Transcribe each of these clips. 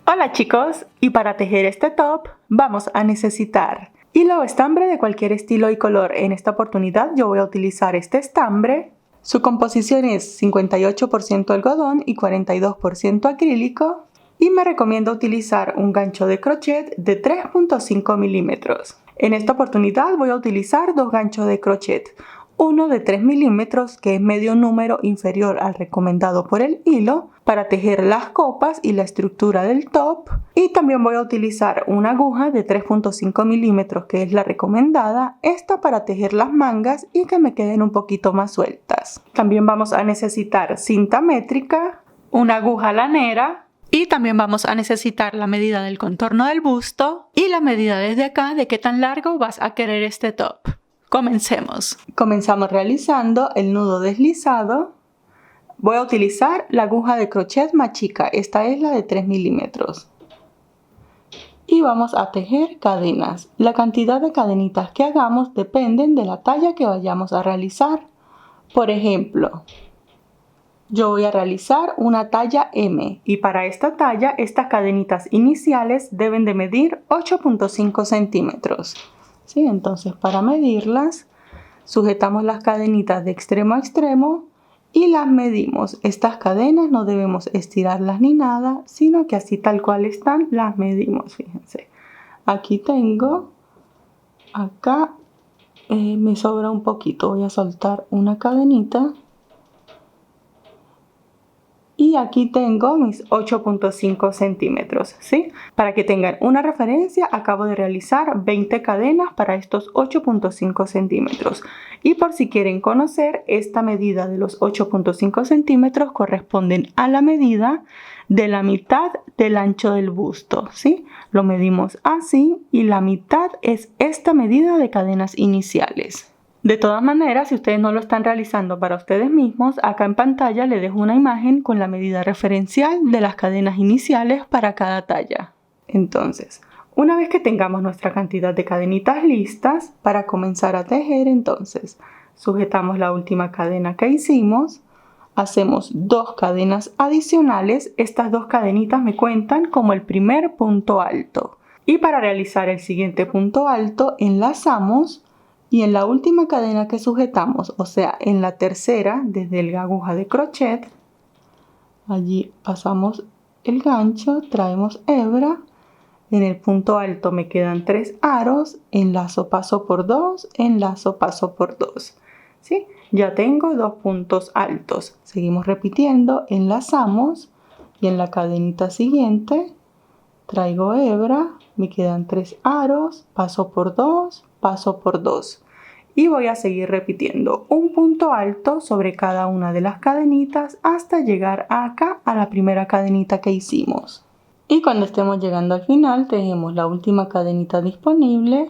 Hola chicos, y para tejer este top vamos a necesitar hilo o estambre de cualquier estilo y color. En esta oportunidad yo voy a utilizar este estambre. Su composición es 58% algodón y 42% acrílico. Y me recomiendo utilizar un gancho de crochet de 3.5 milímetros. En esta oportunidad voy a utilizar dos ganchos de crochet. Uno de 3 milímetros, que es medio número inferior al recomendado por el hilo, para tejer las copas y la estructura del top. Y también voy a utilizar una aguja de 3.5 milímetros, que es la recomendada, esta para tejer las mangas y que me queden un poquito más sueltas. También vamos a necesitar cinta métrica, una aguja lanera, y también vamos a necesitar la medida del contorno del busto y la medida desde acá de qué tan largo vas a querer este top. Comencemos. Comenzamos realizando el nudo deslizado. Voy a utilizar la aguja de crochet más chica, esta es la de 3 milímetros. Y vamos a tejer cadenas. La cantidad de cadenitas que hagamos dependen de la talla que vayamos a realizar. Por ejemplo, yo voy a realizar una talla M y para esta talla estas cadenitas iniciales deben de medir 8.5 centímetros. ¿Sí? Entonces para medirlas sujetamos las cadenitas de extremo a extremo y las medimos. Estas cadenas no debemos estirarlas ni nada, sino que así tal cual están las medimos. Fíjense, aquí tengo, acá me sobra un poquito, voy a soltar una cadenita. Y aquí tengo mis 8.5 centímetros, ¿sí? Para que tengan una referencia, acabo de realizar 20 cadenas para estos 8.5 centímetros. Y por si quieren conocer, esta medida de los 8.5 centímetros corresponden a la medida de la mitad del ancho del busto, ¿sí? Lo medimos así y la mitad es esta medida de cadenas iniciales. De todas maneras, si ustedes no lo están realizando para ustedes mismos, acá en pantalla les dejo una imagen con la medida referencial de las cadenas iniciales para cada talla. Entonces, una vez que tengamos nuestra cantidad de cadenitas listas para comenzar a tejer, entonces sujetamos la última cadena que hicimos, hacemos dos cadenas adicionales, estas dos cadenitas me cuentan como el primer punto alto. Y para realizar el siguiente punto alto, enlazamos. Y en la última cadena que sujetamos, o sea, en la tercera, desde la aguja de crochet, allí pasamos el gancho, traemos hebra, en el punto alto me quedan 3 aros, enlazo, paso por 2, enlazo, paso por 2. ¿Sí? Ya tengo 2 puntos altos. Seguimos repitiendo, enlazamos y en la cadenita siguiente traigo hebra, me quedan 3 aros, paso por 2, paso por 2. Y voy a seguir repitiendo un punto alto sobre cada una de las cadenitas hasta llegar acá a la primera cadenita que hicimos. Y cuando estemos llegando al final, tejemos la última cadenita disponible.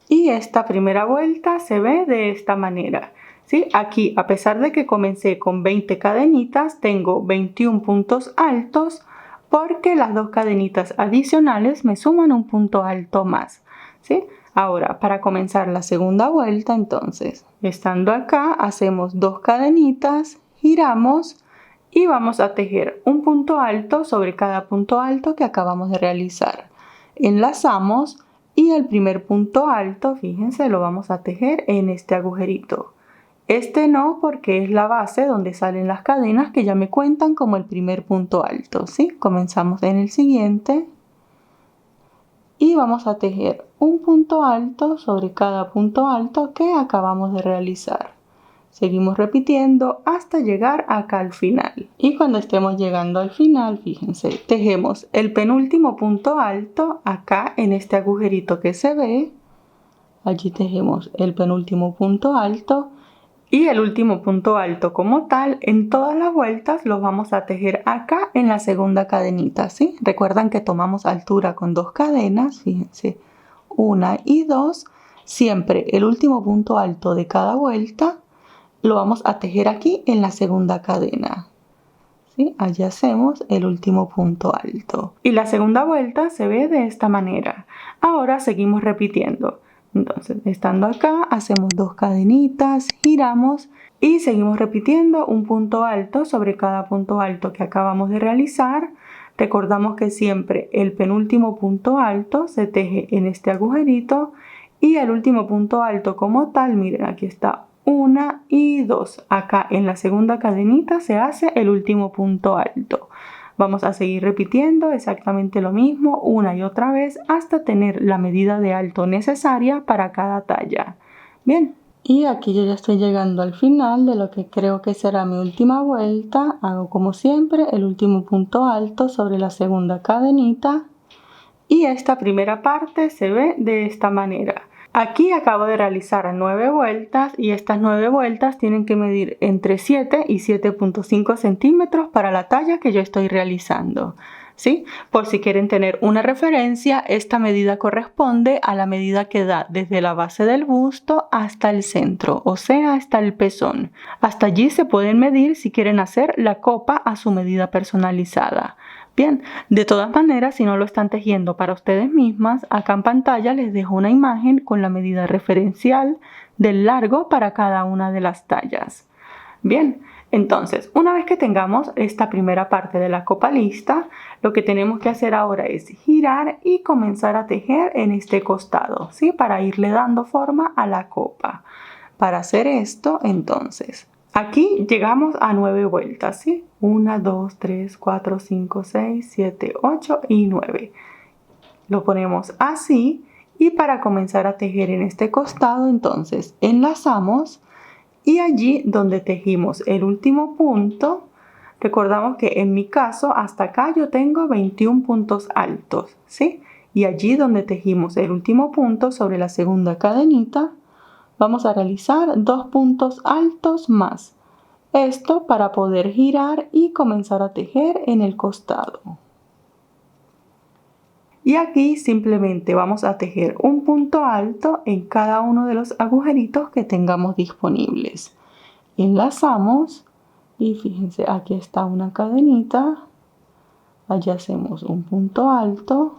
Y esta primera vuelta se ve de esta manera. ¿Sí? Aquí, a pesar de que comencé con 20 cadenitas, tengo 21 puntos altos porque las dos cadenitas adicionales me suman un punto alto más. ¿Sí? Ahora, para comenzar la segunda vuelta, entonces, estando acá, hacemos dos cadenitas, giramos y vamos a tejer un punto alto sobre cada punto alto que acabamos de realizar. Enlazamos y el primer punto alto, fíjense, lo vamos a tejer en este agujerito. Este no, porque es la base donde salen las cadenas que ya me cuentan como el primer punto alto, ¿sí? Comenzamos en el siguiente. Y vamos a tejer un punto alto sobre cada punto alto que acabamos de realizar. Seguimos repitiendo hasta llegar acá al final. Y cuando estemos llegando al final, fíjense, tejemos el penúltimo punto alto acá en este agujerito que se ve. Allí tejemos el penúltimo punto alto. Y el último punto alto como tal, en todas las vueltas los vamos a tejer acá en la segunda cadenita, ¿sí? Recuerdan que tomamos altura con dos cadenas, fíjense, una y dos. Siempre el último punto alto de cada vuelta lo vamos a tejer aquí en la segunda cadena, ¿sí? Allí hacemos el último punto alto. Y la segunda vuelta se ve de esta manera. Ahora seguimos repitiendo. Entonces, estando acá, hacemos dos cadenitas, giramos y seguimos repitiendo un punto alto sobre cada punto alto que acabamos de realizar. Recordamos que siempre el penúltimo punto alto se teje en este agujerito y el último punto alto como tal, miren, aquí está 1 y 2. Acá en la segunda cadenita se hace el último punto alto. Vamos a seguir repitiendo exactamente lo mismo una y otra vez hasta tener la medida de alto necesaria para cada talla. Bien. Y aquí yo ya estoy llegando al final de lo que creo que será mi última vuelta. Hago como siempre el último punto alto sobre la segunda cadenita. Y esta primera parte se ve de esta manera. Aquí acabo de realizar 9 vueltas y estas 9 vueltas tienen que medir entre 7 y 7.5 centímetros para la talla que yo estoy realizando. ¿Sí? Por si quieren tener una referencia, esta medida corresponde a la medida que da desde la base del busto hasta el centro, o sea, hasta el pezón. Hasta allí se pueden medir si quieren hacer la copa a su medida personalizada. Bien, de todas maneras, si no lo están tejiendo para ustedes mismas, acá en pantalla les dejo una imagen con la medida referencial del largo para cada una de las tallas. Bien, entonces, una vez que tengamos esta primera parte de la copa lista, lo que tenemos que hacer ahora es girar y comenzar a tejer en este costado, ¿sí? Para irle dando forma a la copa. Para hacer esto, entonces, aquí llegamos a 9 vueltas, ¿sí? 1, 2, 3, 4, 5, 6, 7, 8 y 9. Lo ponemos así y para comenzar a tejer en este costado, entonces, enlazamos. Y allí donde tejimos el último punto, recordamos que en mi caso hasta acá yo tengo 21 puntos altos, ¿sí? Y allí donde tejimos el último punto sobre la segunda cadenita, vamos a realizar 2 puntos altos más. Esto para poder girar y comenzar a tejer en el costado. Y aquí simplemente vamos a tejer un punto alto en cada uno de los agujeritos que tengamos disponibles. Enlazamos y fíjense, aquí está una cadenita. Allí hacemos un punto alto.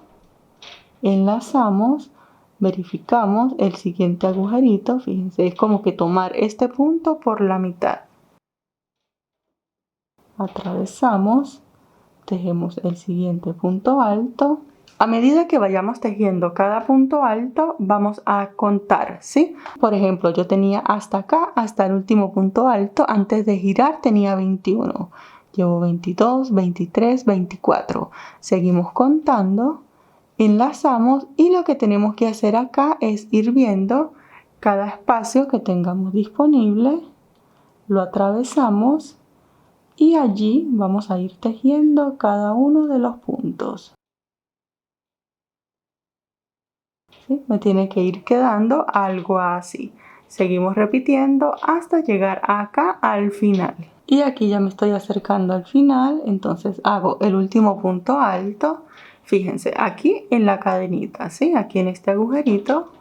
Enlazamos, verificamos el siguiente agujerito. Fíjense, es como que tomar este punto por la mitad. Atravesamos, tejemos el siguiente punto alto. A medida que vayamos tejiendo cada punto alto, vamos a contar, ¿sí? Por ejemplo, yo tenía hasta acá, hasta el último punto alto. Antes de girar tenía 21. Llevo 22, 23, 24. Seguimos contando, enlazamos y lo que tenemos que hacer acá es ir viendo cada espacio que tengamos disponible. Lo atravesamos y allí vamos a ir tejiendo cada uno de los puntos. ¿Sí? Me tiene que ir quedando algo así. Seguimos repitiendo hasta llegar acá al final. Y aquí ya me estoy acercando al final, entonces hago el último punto alto. Fíjense, aquí en la cadenita, ¿sí? Aquí en este agujerito,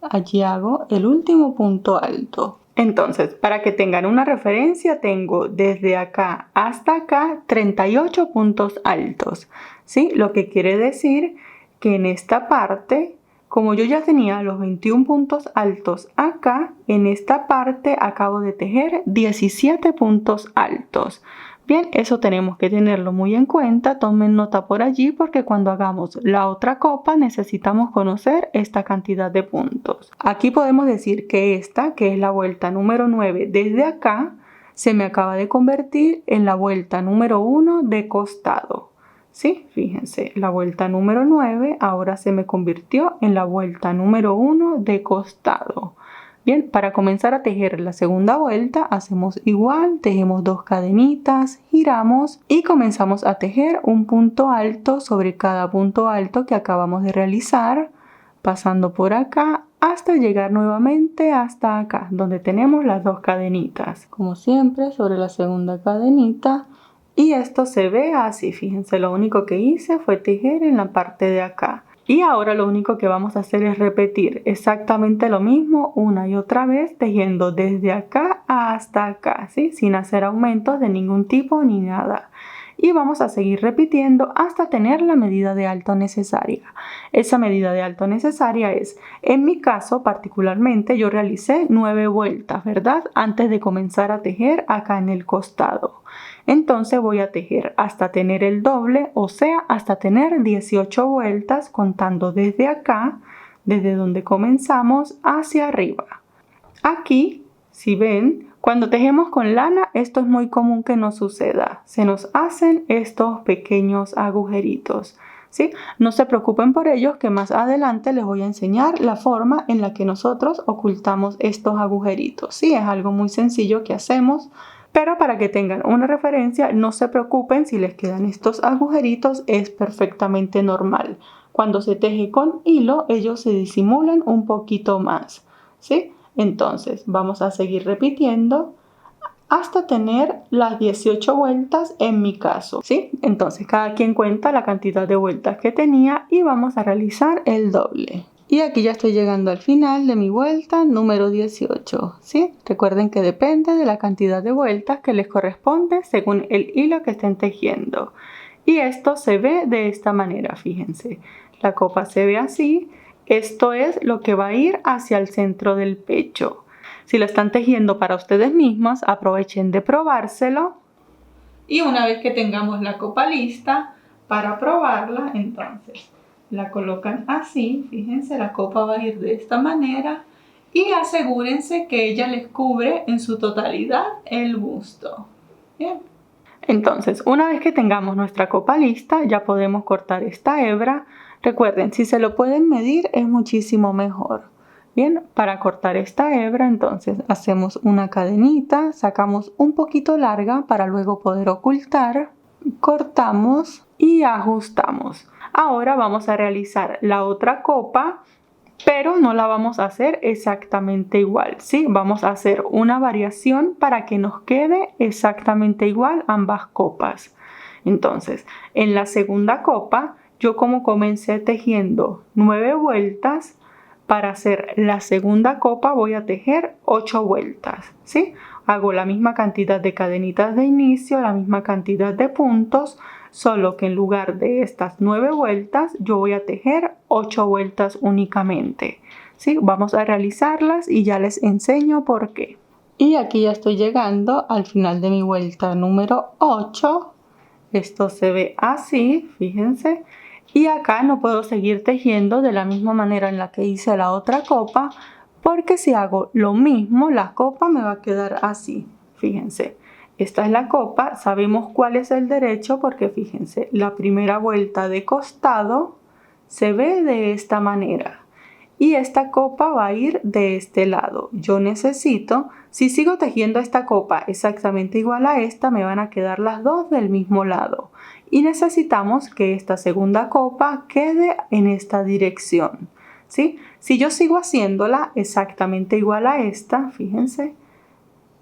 allí hago el último punto alto. Entonces, para que tengan una referencia, tengo desde acá hasta acá 38 puntos altos, ¿sí? Lo que quiere decir que en esta parte, como yo ya tenía los 21 puntos altos acá, en esta parte acabo de tejer 17 puntos altos. Bien, eso tenemos que tenerlo muy en cuenta, tomen nota por allí porque cuando hagamos la otra copa necesitamos conocer esta cantidad de puntos. Aquí podemos decir que esta, que es la vuelta número 9 desde acá, se me acaba de convertir en la vuelta número 1 de costado. ¿Sí? Fíjense, la vuelta número 9 ahora se me convirtió en la vuelta número 1 de costado. Bien, para comenzar a tejer la segunda vuelta hacemos igual, tejemos 2 cadenitas, giramos y comenzamos a tejer un punto alto sobre cada punto alto que acabamos de realizar, pasando por acá hasta llegar nuevamente hasta acá, donde tenemos las 2 cadenitas. Como siempre, sobre la segunda cadenita. Y esto se ve así, fíjense, lo único que hice fue tejer en la parte de acá. Y ahora lo único que vamos a hacer es repetir exactamente lo mismo una y otra vez, tejiendo desde acá hasta acá, ¿sí? Sin hacer aumentos de ningún tipo ni nada. Y vamos a seguir repitiendo hasta tener la medida de alto necesaria. Esa medida de alto necesaria es, en mi caso particularmente, yo realicé 9 vueltas, ¿verdad? Antes de comenzar a tejer acá en el costado. Entonces voy a tejer hasta tener el doble, o sea, hasta tener 18 vueltas contando desde acá, desde donde comenzamos hacia arriba. Aquí, si ven, cuando tejemos con lana, esto es muy común que nos suceda. Se nos hacen estos pequeños agujeritos, ¿sí? No se preocupen por ellos, que más adelante les voy a enseñar la forma en la que nosotros ocultamos estos agujeritos. Sí, es algo muy sencillo que hacemos, pero para que tengan una referencia, no se preocupen si les quedan estos agujeritos, es perfectamente normal. Cuando se teje con hilo, ellos se disimulan un poquito más, ¿sí? Entonces vamos a seguir repitiendo hasta tener las 18 vueltas en mi caso, ¿sí? Entonces cada quien cuenta la cantidad de vueltas que tenía y vamos a realizar el doble. Y aquí ya estoy llegando al final de mi vuelta número 18, ¿sí? Recuerden que depende de la cantidad de vueltas que les corresponde según el hilo que estén tejiendo. Y esto se ve de esta manera, fíjense. La copa se ve así. Esto es lo que va a ir hacia el centro del pecho. Si lo están tejiendo para ustedes mismos, aprovechen de probárselo. Y una vez que tengamos la copa lista para probarla, entonces la colocan así, fíjense, la copa va a ir de esta manera y asegúrense que ella les cubre en su totalidad el busto. Bien. Entonces, una vez que tengamos nuestra copa lista, ya podemos cortar esta hebra. Recuerden, si se lo pueden medir es muchísimo mejor. Bien, para cortar esta hebra, entonces hacemos una cadenita, sacamos un poquito larga para luego poder ocultar, cortamos y ajustamos. Ahora vamos a realizar la otra copa, pero no la vamos a hacer exactamente igual, ¿sí? Vamos a hacer una variación para que nos quede exactamente igual ambas copas. Entonces, en la segunda copa, yo como comencé tejiendo 9 vueltas, para hacer la segunda copa voy a tejer 8 vueltas, ¿sí? Hago la misma cantidad de cadenitas de inicio, la misma cantidad de puntos, solo que en lugar de estas 9 vueltas, yo voy a tejer 8 vueltas únicamente, ¿sí? Vamos a realizarlas y ya les enseño por qué. Y aquí ya estoy llegando al final de mi vuelta número 8. Esto se ve así, fíjense. Y acá no puedo seguir tejiendo de la misma manera en la que hice la otra copa, porque si hago lo mismo, la copa me va a quedar así, fíjense. Esta es la copa, sabemos cuál es el derecho porque fíjense, la primera vuelta de costado se ve de esta manera. Y esta copa va a ir de este lado. Yo necesito, si sigo tejiendo esta copa exactamente igual a esta, me van a quedar las dos del mismo lado. Y necesitamos que esta segunda copa quede en esta dirección, ¿sí? Si yo sigo haciéndola exactamente igual a esta, fíjense,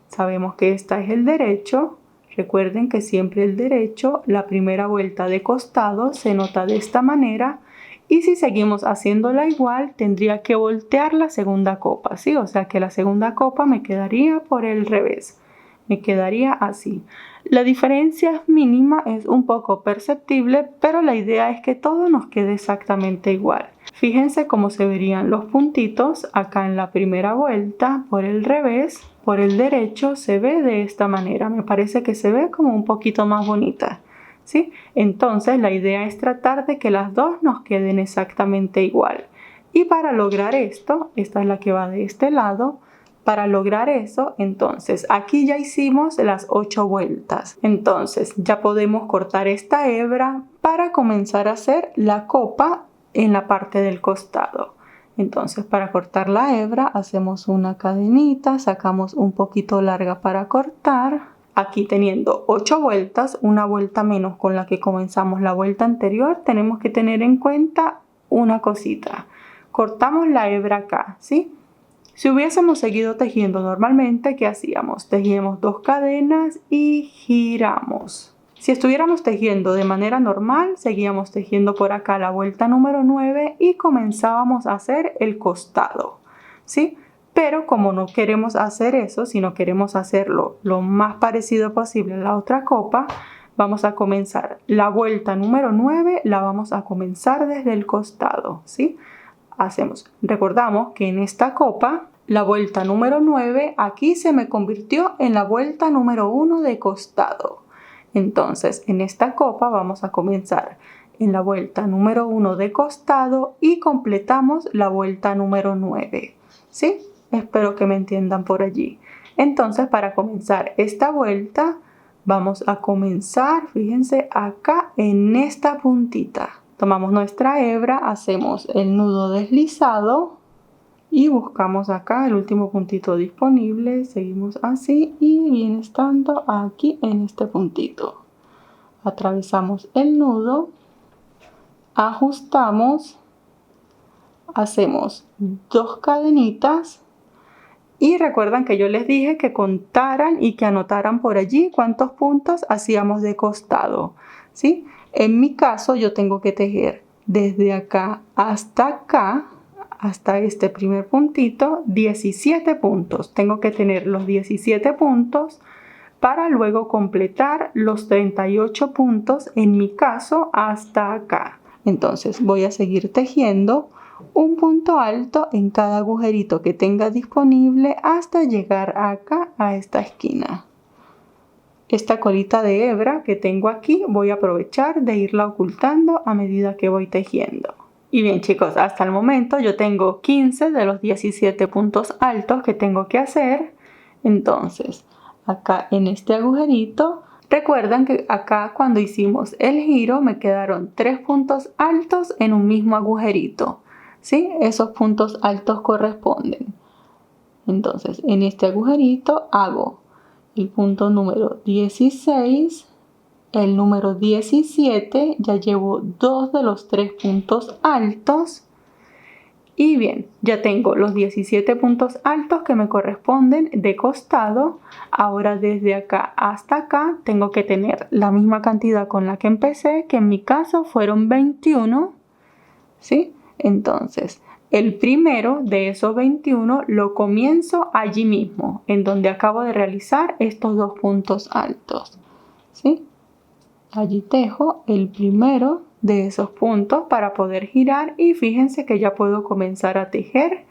sabemos que esta es el derecho. Recuerden que siempre el derecho, la primera vuelta de costado se nota de esta manera. Y si seguimos haciéndola igual, tendría que voltear la segunda copa, ¿sí? O sea que la segunda copa me quedaría por el revés. Me quedaría así. La diferencia es mínima, es un poco perceptible, pero la idea es que todo nos quede exactamente igual. Fíjense cómo se verían los puntitos acá en la primera vuelta por el revés. Por el derecho se ve de esta manera. Me parece que se ve como un poquito más bonita, ¿sí? Entonces la idea es tratar de que las dos nos queden exactamente igual. Y para lograr esto, esta es la que va de este lado. Para lograr eso, entonces aquí ya hicimos las 8 vueltas. Entonces ya podemos cortar esta hebra para comenzar a hacer la copa en la parte del costado. Entonces para cortar la hebra hacemos una cadenita, sacamos un poquito larga para cortar. Aquí teniendo 8 vueltas, una vuelta menos con la que comenzamos la vuelta anterior, tenemos que tener en cuenta una cosita. Cortamos la hebra acá, ¿sí? Si hubiésemos seguido tejiendo normalmente, ¿qué hacíamos? Tejíamos 2 cadenas y giramos. Si estuviéramos tejiendo de manera normal, seguíamos tejiendo por acá la vuelta número 9 y comenzábamos a hacer el costado, ¿sí? Pero como no queremos hacer eso, sino queremos hacerlo lo más parecido posible a la otra copa, vamos a comenzar la vuelta número 9, la vamos a comenzar desde el costado, ¿sí? Recordamos que en esta copa, la vuelta número 9, aquí se me convirtió en la vuelta número 1 de costado. Entonces, en esta copa vamos a comenzar en la vuelta número 1 de costado y completamos la vuelta número 9, ¿sí? Espero que me entiendan por allí. Entonces, para comenzar esta vuelta, vamos a comenzar, fíjense, acá en esta puntita. Tomamos nuestra hebra, hacemos el nudo deslizado y buscamos acá el último puntito disponible. Seguimos así y viene estando aquí en este puntito. Atravesamos el nudo, ajustamos, hacemos 2 cadenitas y recuerdan que yo les dije que contaran y que anotaran por allí cuántos puntos hacíamos de costado, ¿sí? En mi caso yo tengo que tejer desde acá, hasta este primer puntito, 17 puntos. Tengo que tener los 17 puntos para luego completar los 38 puntos, en mi caso, hasta acá. Entonces voy a seguir tejiendo un punto alto en cada agujerito que tenga disponible hasta llegar acá a esta esquina. Esta colita de hebra que tengo aquí voy a aprovechar de irla ocultando a medida que voy tejiendo. Y bien chicos, hasta el momento yo tengo 15 de los 17 puntos altos que tengo que hacer. Entonces, acá en este agujerito, recuerdan que acá cuando hicimos el giro me quedaron 3 puntos altos en un mismo agujerito, ¿sí? Esos puntos altos corresponden. Entonces, en este agujerito hago el punto número 16, el número 17, ya llevo 2 de los 3 puntos altos. Y bien, ya tengo los 17 puntos altos que me corresponden de costado. Ahora desde acá hasta acá tengo que tener la misma cantidad con la que empecé, que en mi caso fueron 21, ¿sí? Entonces, el primero de esos 21 lo comienzo allí mismo, en donde acabo de realizar estos 2 puntos altos, ¿sí? Allí tejo el primero de esos puntos para poder girar y fíjense que ya puedo comenzar a tejer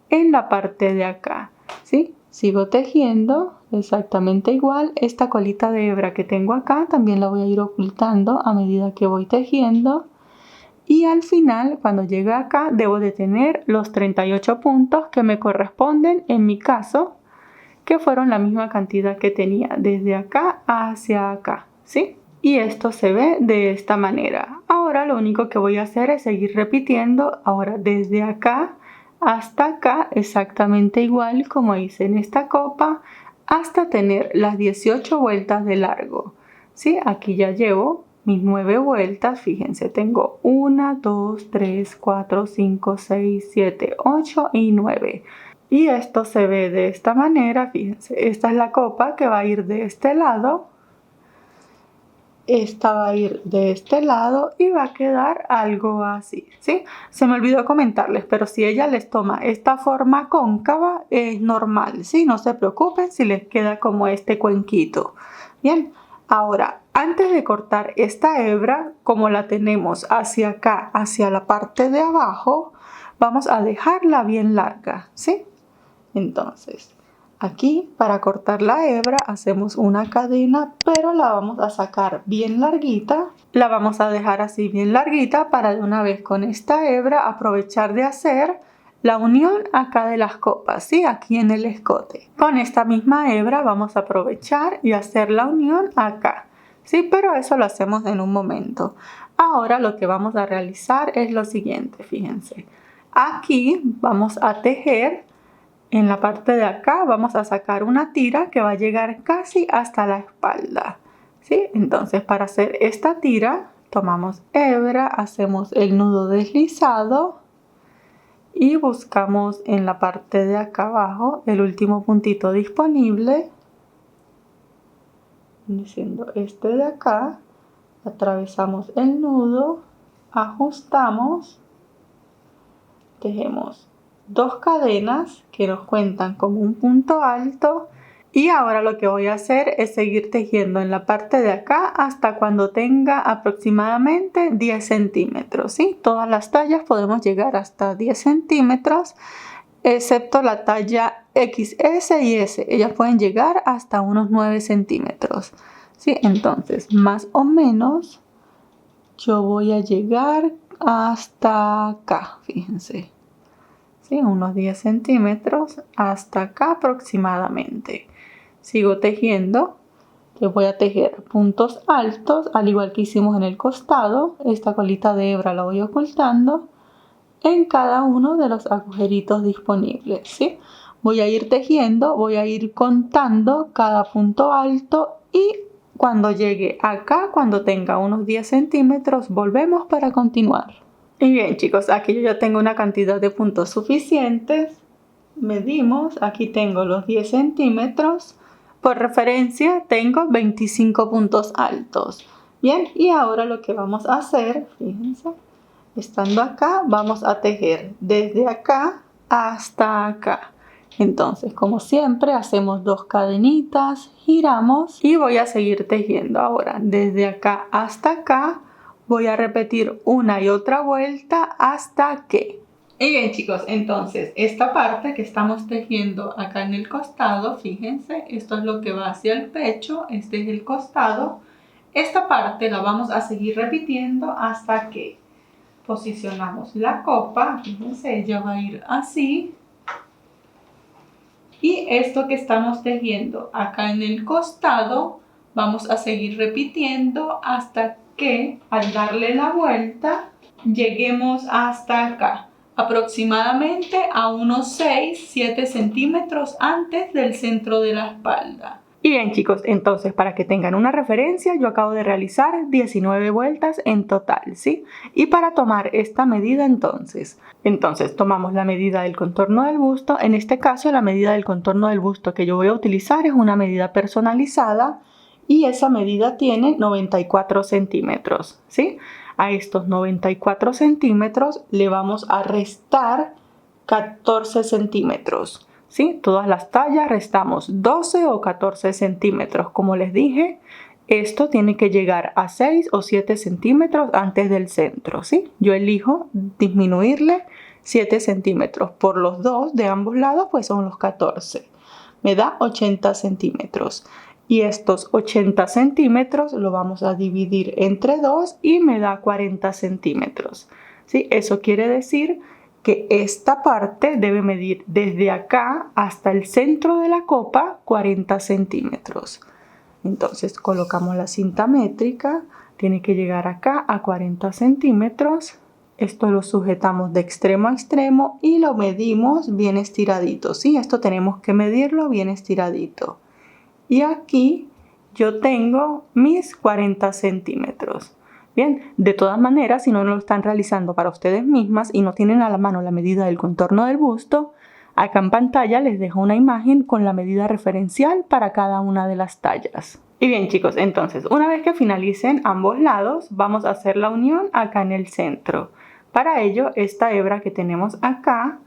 en la parte de acá, ¿sí? Sigo tejiendo exactamente igual. Esta colita de hebra que tengo acá también la voy a ir ocultando a medida que voy tejiendo. Y al final, cuando llegue acá, debo de tener los 38 puntos que me corresponden en mi caso, que fueron la misma cantidad que tenía desde acá hacia acá, ¿sí? Y esto se ve de esta manera. Ahora lo único que voy a hacer es seguir repitiendo, ahora desde acá hasta acá, exactamente igual como hice en esta copa, hasta tener las 18 vueltas de largo, ¿sí? Aquí ya llevo mis 9 vueltas, fíjense, tengo 1, 2, 3, 4, 5, 6, 7, 8 y 9. Y esto se ve de esta manera, fíjense, esta es la copa que va a ir de este lado, esta va a ir de este lado y va a quedar algo así, ¿sí? Se me olvidó comentarles, pero si ella les toma esta forma cóncava, es normal, ¿sí? No se preocupen si les queda como este cuenquito. Bien, ahora, antes de cortar esta hebra, como la tenemos hacia acá, hacia la parte de abajo, vamos a dejarla bien larga, ¿sí? Entonces, aquí para cortar la hebra hacemos una cadena, pero la vamos a sacar bien larguita. La vamos a dejar así bien larguita para de una vez con esta hebra aprovechar de hacer la unión acá de las copas, ¿sí? Aquí en el escote. Con esta misma hebra vamos a aprovechar y hacer la unión acá, ¿sí? Pero eso lo hacemos en un momento. Ahora lo que vamos a realizar es lo siguiente, fíjense. Aquí vamos a tejer. En la parte de acá vamos a sacar una tira que va a llegar casi hasta la espalda, ¿sí? Entonces para hacer esta tira tomamos hebra, hacemos el nudo deslizado y buscamos en la parte de acá abajo el último puntito disponible, siendo este de acá. Atravesamos el nudo, ajustamos, tejemos 2 cadenas que nos cuentan como un punto alto y ahora lo que voy a hacer es seguir tejiendo en la parte de acá hasta cuando tenga aproximadamente 10 centímetros, ¿sí? Todas las tallas podemos llegar hasta 10 centímetros excepto la talla XS y S, ellas pueden llegar hasta unos 9 centímetros, ¿sí? Entonces, más o menos, yo voy a llegar hasta acá, fíjense. ¿Sí? Unos 10 centímetros hasta acá aproximadamente. Sigo tejiendo. Que voy a tejer puntos altos, al igual que hicimos en el costado. Esta colita de hebra la voy ocultando en cada uno de los agujeritos disponibles, ¿sí? Voy a ir tejiendo, voy a ir contando cada punto alto y cuando llegue acá, cuando tenga unos 10 centímetros, volvemos para continuar. Y bien, chicos, aquí yo ya tengo una cantidad de puntos suficientes. Medimos, aquí tengo los 10 centímetros. Por referencia, tengo 25 puntos altos. Bien, y ahora lo que vamos a hacer, fíjense, estando acá, vamos a tejer desde acá hasta acá. Entonces, como siempre, hacemos 2 cadenitas, giramos y voy a seguir tejiendo ahora. Desde acá hasta acá, voy a repetir una y otra vuelta hasta que... Y bien, chicos, entonces esta parte que estamos tejiendo acá en el costado, fíjense, esto es lo que va hacia el pecho, este es el costado. Esta parte la vamos a seguir repitiendo hasta que posicionamos la copa, fíjense, ella va a ir así. Y esto que estamos tejiendo acá en el costado, vamos a seguir repitiendo hasta que al darle la vuelta, lleguemos hasta acá. Aproximadamente a unos 6-7 centímetros antes del centro de la espalda. Y bien, chicos, entonces para que tengan una referencia, yo acabo de realizar 19 vueltas en total, ¿sí? Y para tomar esta medida entonces tomamos la medida del contorno del busto. En este caso la medida del contorno del busto que yo voy a utilizar es una medida personalizada y esa medida tiene 94 centímetros, ¿sí? A estos 94 centímetros le vamos a restar 14 centímetros, ¿sí? Todas las tallas restamos 12 o 14 centímetros. Como les dije, esto tiene que llegar a 6 o 7 centímetros antes del centro, ¿sí? Yo elijo disminuirle 7 centímetros por los dos de ambos lados, pues son los 14. Me da 80 centímetros. Y estos 80 centímetros lo vamos a dividir entre 2 y me da 40 centímetros. ¿Sí? Eso quiere decir que esta parte debe medir desde acá hasta el centro de la copa 40 centímetros. Entonces colocamos la cinta métrica, tiene que llegar acá a 40 centímetros. Esto lo sujetamos de extremo a extremo y lo medimos bien estiradito. ¿Sí? Esto tenemos que medirlo bien estiradito. Y aquí yo tengo mis 40 centímetros. Bien, de todas maneras, si no lo están realizando para ustedes mismas y no tienen a la mano la medida del contorno del busto, acá en pantalla les dejo una imagen con la medida referencial para cada una de las tallas. Y bien, chicos, entonces una vez que finalicen ambos lados, vamos a hacer la unión acá en el centro. Para ello, esta hebra que tenemos acá,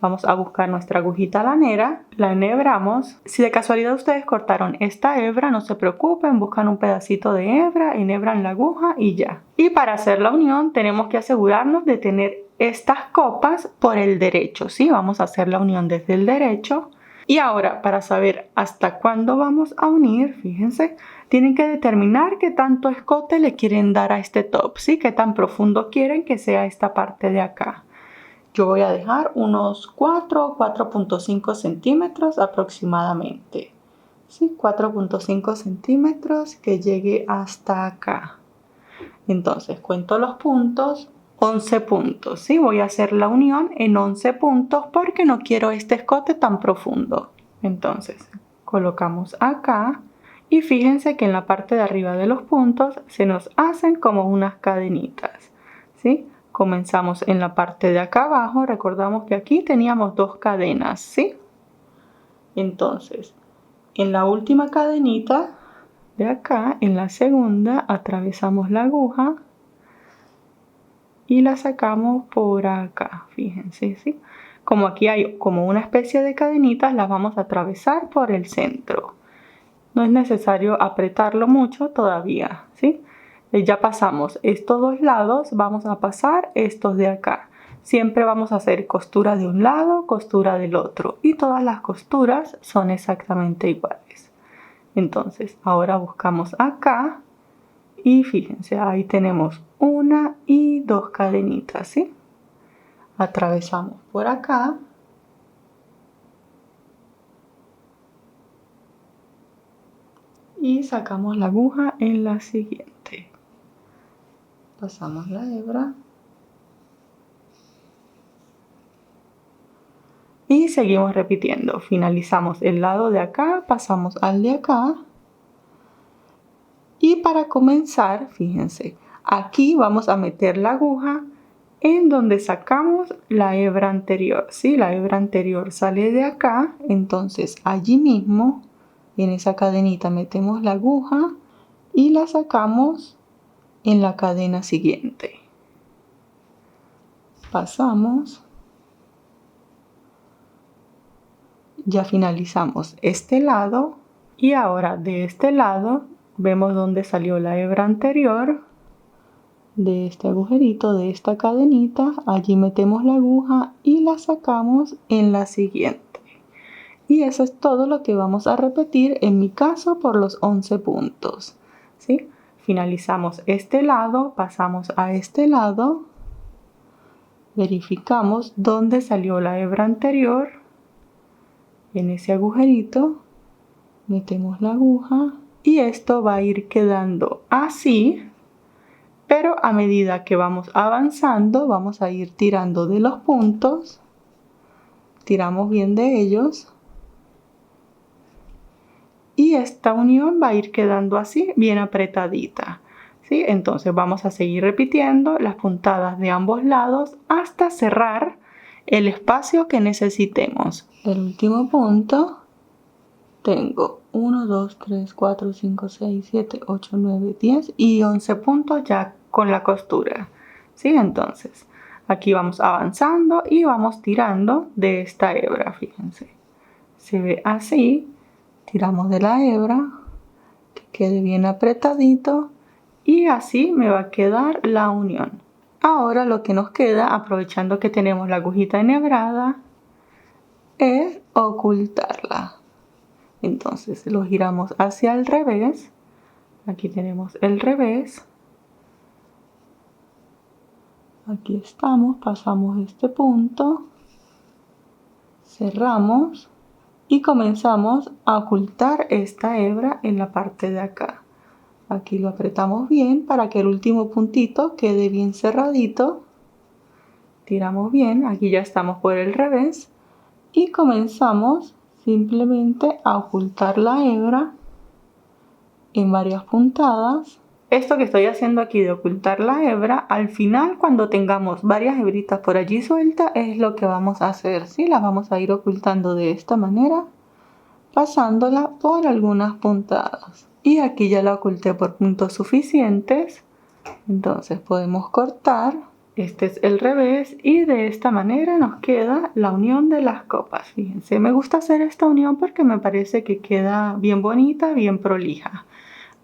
vamos a buscar nuestra agujita lanera, la enhebramos. Si de casualidad ustedes cortaron esta hebra, no se preocupen, buscan un pedacito de hebra, enhebran la aguja y ya. Y para hacer la unión tenemos que asegurarnos de tener estas copas por el derecho, ¿sí? Vamos a hacer la unión desde el derecho. Y ahora, para saber hasta cuándo vamos a unir, fíjense, tienen que determinar qué tanto escote le quieren dar a este top, ¿sí? Qué tan profundo quieren que sea esta parte de acá. Yo voy a dejar unos 4.5 centímetros aproximadamente. ¿Sí? 4.5 centímetros que llegue hasta acá. Entonces cuento los puntos, 11 puntos. ¿Sí? Voy a hacer la unión en 11 puntos porque no quiero este escote tan profundo. Entonces colocamos acá y fíjense que en la parte de arriba de los puntos se nos hacen como unas cadenitas. ¿Sí? Comenzamos en la parte de acá abajo, recordamos que aquí teníamos 2 cadenas, ¿sí? Entonces, en la última cadenita de acá, en la segunda, atravesamos la aguja y la sacamos por acá, fíjense, ¿sí? Como aquí hay como una especie de cadenitas, las vamos a atravesar por el centro. No es necesario apretarlo mucho todavía, ¿sí? Ya pasamos estos dos lados, vamos a pasar estos de acá. Siempre vamos a hacer costura de un lado, costura del otro y todas las costuras son exactamente iguales. Entonces ahora buscamos acá y fíjense, ahí tenemos una y dos cadenitas, ¿sí? Atravesamos por acá y sacamos la aguja en la siguiente. Pasamos la hebra y seguimos repitiendo. Finalizamos el lado de acá, pasamos al de acá. Y para comenzar, fíjense, aquí vamos a meter la aguja en donde sacamos la hebra anterior, ¿sí? La hebra anterior sale de acá, entonces allí mismo, en esa cadenita metemos la aguja y la sacamos en la cadena siguiente. Pasamos. Ya finalizamos este lado y ahora de este lado vemos dónde salió la hebra anterior de este agujerito, de esta cadenita. Allí metemos la aguja y la sacamos en la siguiente. Y eso es todo lo que vamos a repetir en mi caso por los 11 puntos, ¿sí? Finalizamos este lado, pasamos a este lado, verificamos dónde salió la hebra anterior. En ese agujerito metemos la aguja y esto va a ir quedando así, pero a medida que vamos avanzando vamos a ir tirando de los puntos, tiramos bien de ellos y esta unión va a ir quedando así bien apretadita, ¿sí? Entonces vamos a seguir repitiendo las puntadas de ambos lados hasta cerrar el espacio que necesitemos. El último punto tengo 1, 2, 3, 4, 5, 6, 7, 8, 9, 10 y 11 puntos ya con la costura, ¿sí? Entonces aquí vamos avanzando y vamos tirando de esta hebra, fíjense. Se ve así, tiramos de la hebra, que quede bien apretadito y así me va a quedar la unión. Ahora lo que nos queda, aprovechando que tenemos la agujita enhebrada, es ocultarla. Entonces lo giramos hacia el revés. Aquí tenemos el revés. Aquí estamos, pasamos este punto, cerramos y comenzamos a ocultar esta hebra en la parte de acá. Aquí lo apretamos bien para que el último puntito quede bien cerradito. Tiramos bien, aquí ya estamos por el revés y comenzamos simplemente a ocultar la hebra en varias puntadas. Esto que estoy haciendo aquí de ocultar la hebra, al final cuando tengamos varias hebritas por allí sueltas es lo que vamos a hacer, ¿sí? Las vamos a ir ocultando de esta manera, pasándola por algunas puntadas. Y aquí ya la oculté por puntos suficientes, entonces podemos cortar. Este es el revés y de esta manera nos queda la unión de las copas. Fíjense, me gusta hacer esta unión porque me parece que queda bien bonita, bien prolija.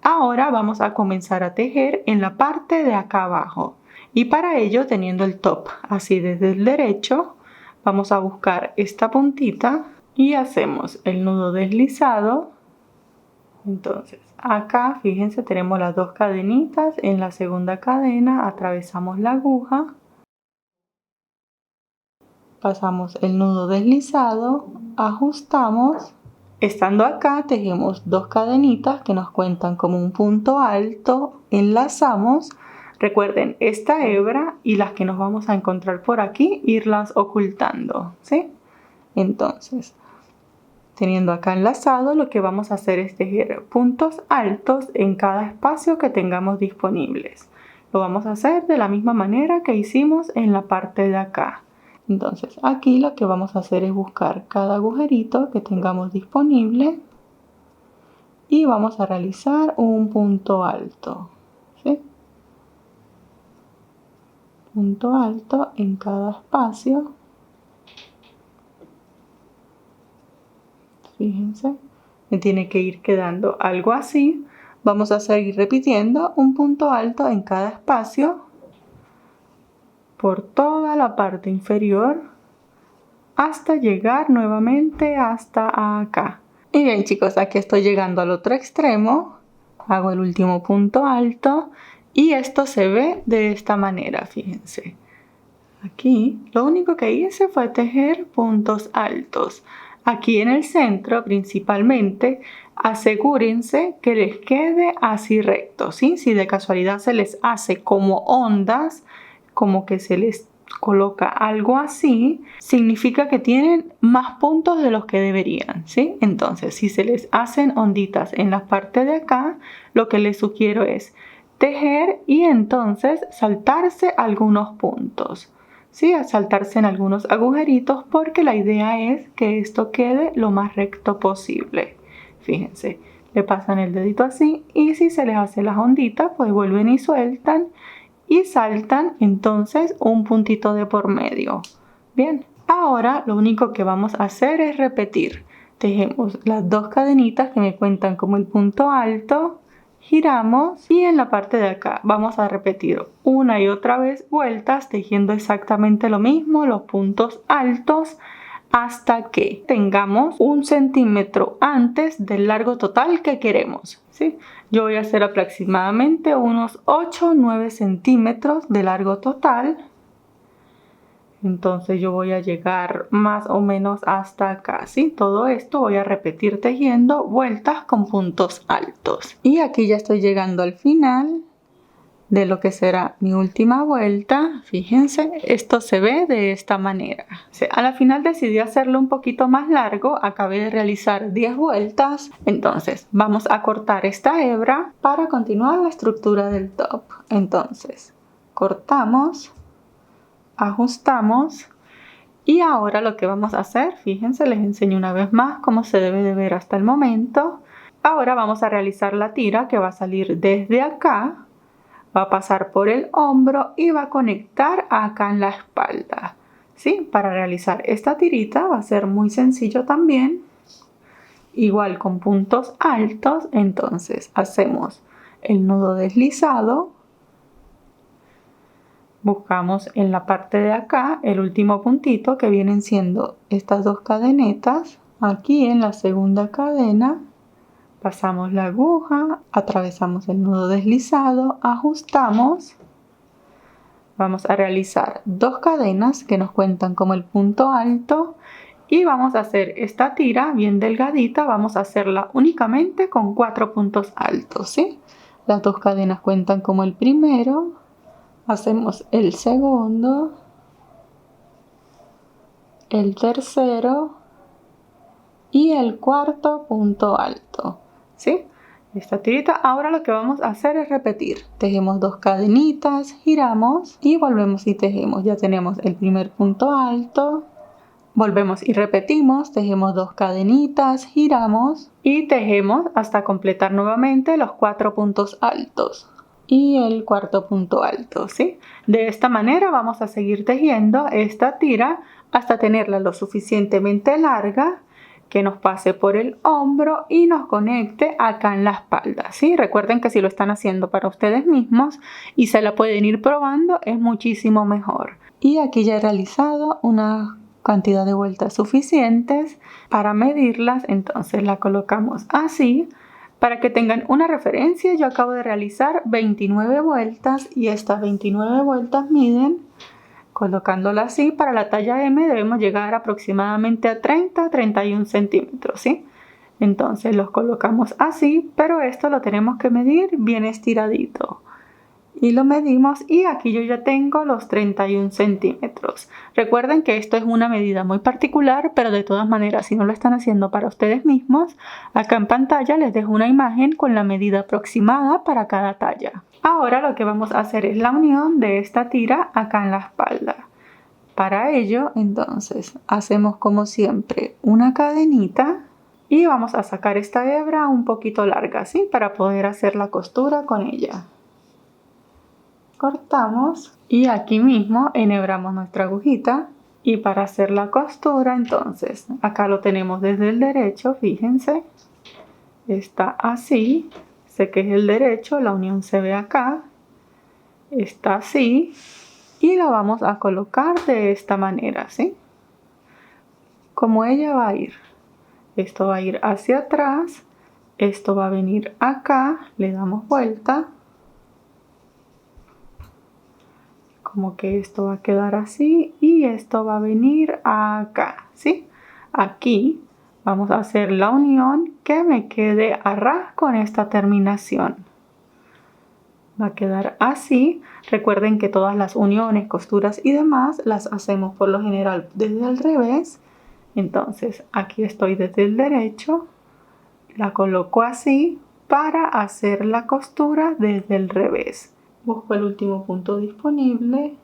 Ahora vamos a comenzar a tejer en la parte de acá abajo. Y para ello, teniendo el top así desde el derecho, vamos a buscar esta puntita y hacemos el nudo deslizado. Entonces acá fíjense, tenemos las dos cadenitas. En la segunda cadena atravesamos la aguja, pasamos el nudo deslizado, ajustamos. Estando acá tejemos dos cadenitas que nos cuentan como un punto alto, enlazamos. Recuerden esta hebra y las que nos vamos a encontrar por aquí, irlas ocultando, ¿sí? Entonces, teniendo acá enlazado, lo que vamos a hacer es tejer puntos altos en cada espacio que tengamos disponibles. Lo vamos a hacer de la misma manera que hicimos en la parte de acá. Entonces aquí lo que vamos a hacer es buscar cada agujerito que tengamos disponible y vamos a realizar un punto alto, ¿sí? Punto alto en cada espacio. Fíjense, me tiene que ir quedando algo así. Vamos a seguir repitiendo un punto alto en cada espacio por toda la parte inferior hasta llegar nuevamente hasta acá. Y bien chicos, aquí estoy llegando al otro extremo, hago el último punto alto y esto se ve de esta manera, fíjense. Aquí lo único que hice fue tejer puntos altos. Aquí en el centro principalmente asegúrense que les quede así recto, ¿sí? Si de casualidad se les hace como ondas, como que se les coloca algo así, significa que tienen más puntos de los que deberían, ¿sí? Entonces, si se les hacen onditas en la parte de acá, lo que les sugiero es tejer y entonces saltarse algunos puntos, ¿sí? A saltarse en algunos agujeritos porque la idea es que esto quede lo más recto posible. Fíjense, le pasan el dedito así y si se les hace las onditas, pues vuelven y sueltan y saltan entonces un puntito de por medio. Bien, ahora lo único que vamos a hacer es repetir. Tejemos las dos cadenitas que me cuentan como el punto alto, giramos y en la parte de acá vamos a repetir una y otra vez vueltas tejiendo exactamente lo mismo, los puntos altos, hasta que tengamos 1 centímetro antes del largo total que queremos, ¿sí? Yo voy a hacer aproximadamente unos 8-9 centímetros de largo total. Entonces yo voy a llegar más o menos hasta acá, ¿sí? Todo esto voy a repetir tejiendo vueltas con puntos altos. Y aquí ya estoy llegando al final de lo que será mi última vuelta. Fíjense, esto se ve de esta manera. A la final decidí hacerlo un poquito más largo, acabé de realizar 10 vueltas. Entonces vamos a cortar esta hebra para continuar la estructura del top. Entonces cortamos, ajustamos y ahora lo que vamos a hacer, fíjense, les enseño una vez más cómo se debe de ver hasta el momento. Ahora vamos a realizar la tira que va a salir desde acá, va a pasar por el hombro y va a conectar acá en la espalda, ¿sí? Para realizar esta tirita va a ser muy sencillo también, igual con puntos altos. Entonces hacemos el nudo deslizado, buscamos en la parte de acá el último puntito que vienen siendo estas dos cadenetas. Aquí en la segunda cadena pasamos la aguja, atravesamos el nudo deslizado, ajustamos. Vamos a realizar 2 cadenas que nos cuentan como el punto alto y vamos a hacer esta tira bien delgadita. Vamos a hacerla únicamente con 4 puntos altos, ¿sí? Las 2 cadenas cuentan como el primero. Hacemos el segundo, el tercero y el cuarto punto alto, ¿sí? Esta tirita. Ahora lo que vamos a hacer es repetir. Tejemos 2 cadenitas, giramos y volvemos y tejemos. Ya tenemos el primer punto alto. Volvemos y repetimos. Tejemos 2 cadenitas, giramos y tejemos hasta completar nuevamente los 4 puntos altos y el cuarto punto alto, ¿sí? De esta manera vamos a seguir tejiendo esta tira hasta tenerla lo suficientemente larga que nos pase por el hombro y nos conecte acá en la espalda, ¿sí? Recuerden que si lo están haciendo para ustedes mismos y se la pueden ir probando, es muchísimo mejor. Y aquí ya he realizado una cantidad de vueltas suficientes para medirlas, entonces la colocamos así. Para que tengan una referencia, yo acabo de realizar 29 vueltas y estas 29 vueltas miden, colocándola así, para la talla M debemos llegar aproximadamente a 30-31 centímetros, ¿sí? Entonces los colocamos así, pero esto lo tenemos que medir bien estiradito. Y lo medimos y aquí yo ya tengo los 31 centímetros. Recuerden que esto es una medida muy particular, pero de todas maneras, si no lo están haciendo para ustedes mismos, acá en pantalla les dejo una imagen con la medida aproximada para cada talla. Ahora lo que vamos a hacer es la unión de esta tira acá en la espalda. Para ello, entonces, hacemos como siempre una cadenita y vamos a sacar esta hebra un poquito larga, ¿sí? Para poder hacer la costura con ella. Cortamos y aquí mismo enhebramos nuestra agujita y para hacer la costura, entonces acá lo tenemos desde el derecho, fíjense, está así, sé que es el derecho, la unión se ve acá, está así y la vamos a colocar de esta manera, ¿sí? Como ella va a ir. esto va a ir hacia atrás, esto va a venir acá, le damos vuelta. Como que esto va a quedar así y esto va a venir acá, ¿sí? Aquí vamos a hacer la unión que me quede a ras con esta terminación. Va a quedar así. Recuerden que todas las uniones, costuras y demás las hacemos por lo general desde el revés. Entonces aquí estoy desde el derecho, la coloco así para hacer la costura desde el revés. Busco el último punto disponible,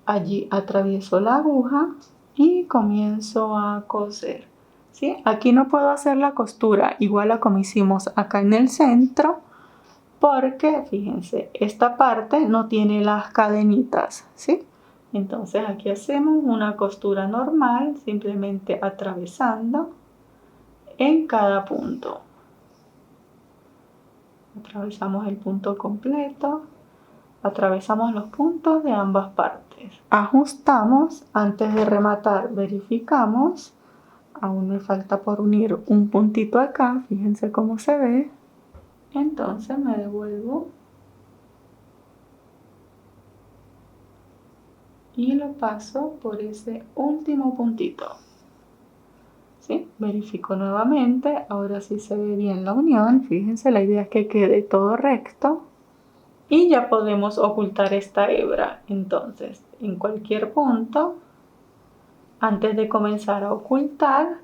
allí atravieso la aguja y comienzo a coser, ¿sí? Aquí no puedo hacer la costura igual a como hicimos acá en el centro, porque fíjense, esta parte no tiene las cadenitas, ¿sí? Entonces aquí hacemos una costura normal, simplemente atravesando en cada punto. Atravesamos el punto completo, atravesamos los puntos de ambas partes. Ajustamos, antes de rematar verificamos. Aún me falta por unir un puntito acá, fíjense cómo se ve. Entonces me devuelvo y lo paso por ese último puntito, ¿sí? Verifico nuevamente, ahora sí se ve bien la unión, fíjense, la idea es que quede todo recto y ya podemos ocultar esta hebra. Entonces, en cualquier punto, antes de comenzar a ocultar,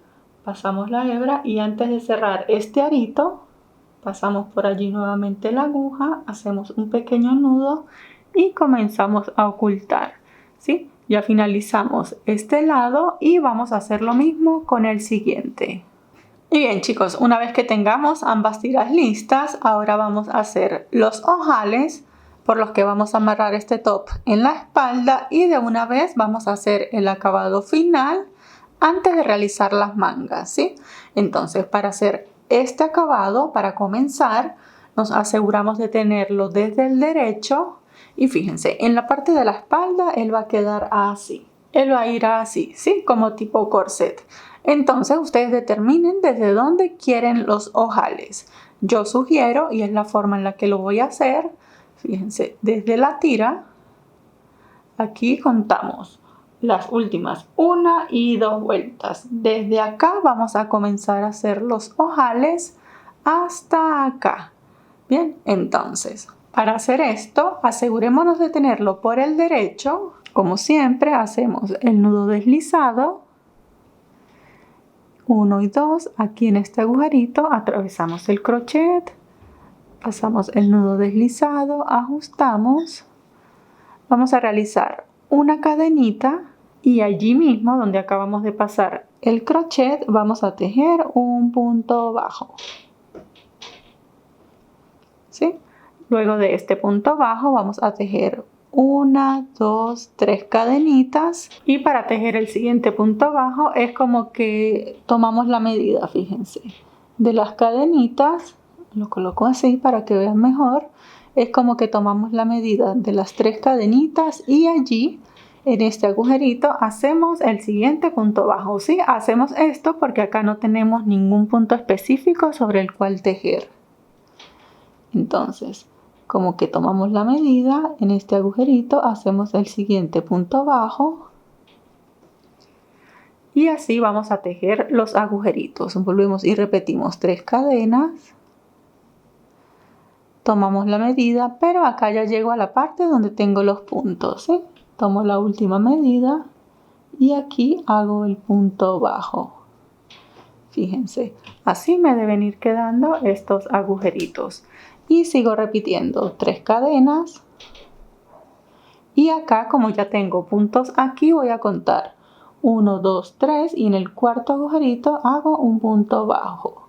pasamos la hebra y antes de cerrar este arito, pasamos por allí nuevamente la aguja, hacemos un pequeño nudo y comenzamos a ocultar, ¿sí? Ya finalizamos este lado y vamos a hacer lo mismo con el siguiente. Y bien chicos, una vez que tengamos ambas tiras listas, ahora vamos a hacer los ojales por los que vamos a amarrar este top en la espalda y de una vez vamos a hacer el acabado final antes de realizar las mangas, ¿sí? Entonces, para hacer este acabado, para comenzar, nos aseguramos de tenerlo desde el derecho y fíjense, en la parte de la espalda él va a quedar así. Él va a ir así, ¿sí? Como tipo corset. Entonces, ustedes determinen desde dónde quieren los ojales. Yo sugiero, y es la forma en la que lo voy a hacer, fíjense, desde la tira, aquí contamos las últimas 1 y 2 vueltas. Desde acá vamos a comenzar a hacer los ojales hasta acá. Bien, entonces, para hacer esto, asegurémonos de tenerlo por el derecho. Como siempre, hacemos el nudo deslizado. 1 y 2, aquí en este agujerito, atravesamos el crochet, pasamos el nudo deslizado, ajustamos. Vamos a realizar una cadenita y allí mismo donde acabamos de pasar el crochet vamos a tejer un punto bajo, ¿sí? Luego de este punto bajo vamos a tejer 1, 2, 3 cadenitas y para tejer el siguiente punto bajo es como que tomamos la medida, fíjense, de las cadenitas, lo coloco así para que vean mejor. Es como que tomamos la medida de las 3 cadenitas y allí en este agujerito hacemos el siguiente punto bajo, ¿sí? Hacemos esto porque acá no tenemos ningún punto específico sobre el cual tejer. Entonces, como que tomamos la medida, en este agujerito hacemos el siguiente punto bajo y así vamos a tejer los agujeritos. Volvemos y repetimos 3 cadenas. Tomamos la medida, pero acá ya llego a la parte donde tengo los puntos, ¿sí? Tomo la última medida y aquí hago el punto bajo. Fíjense, así me deben ir quedando estos agujeritos. Y sigo repitiendo 3 cadenas. Y acá, como ya tengo puntos aquí, voy a contar 1, 2, 3 y en el cuarto agujerito hago un punto bajo.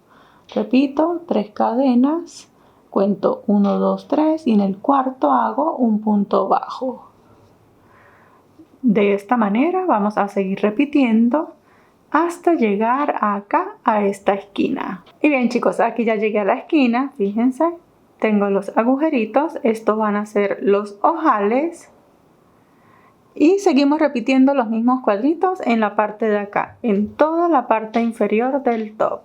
Repito, 3 cadenas. Cuento 1, 2, 3 y en el cuarto hago un punto bajo. De esta manera vamos a seguir repitiendo hasta llegar acá a esta esquina. Y bien chicos, aquí ya llegué a la esquina, fíjense, tengo los agujeritos, estos van a ser los ojales y seguimos repitiendo los mismos cuadritos en la parte de acá, en toda la parte inferior del top.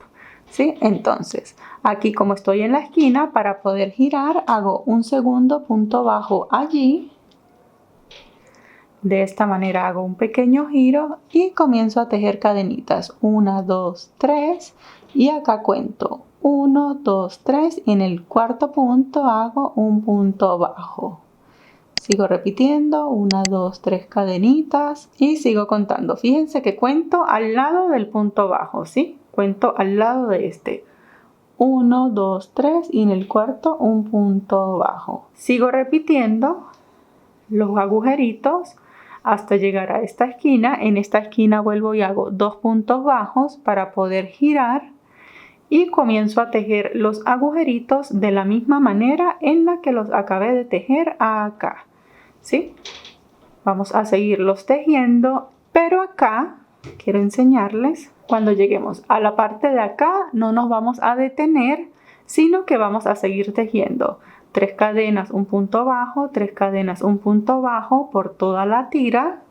¿sí? Entonces, aquí como estoy en la esquina, para poder girar, hago un segundo punto bajo allí. De esta manera hago un pequeño giro y comienzo a tejer cadenitas. 1, 2, 3 y acá cuento 1, 2, 3 y en el cuarto punto hago un punto bajo. Sigo repitiendo 1, 2, 3 cadenitas y sigo contando. Fíjense que cuento al lado del punto bajo, ¿sí? Cuento al lado de este. 1, 2, 3 y en el cuarto un punto bajo. Sigo repitiendo los agujeritos hasta llegar a esta esquina. En esta esquina vuelvo y hago 2 puntos bajos para poder girar y comienzo a tejer los agujeritos de la misma manera en la que los acabé de tejer acá, ¿sí? Vamos a seguirlos tejiendo, pero acá quiero enseñarles, cuando lleguemos a la parte de acá no nos vamos a detener, sino que vamos a seguir tejiendo 3 cadenas, un punto bajo, 3 cadenas, un punto bajo por toda la tira.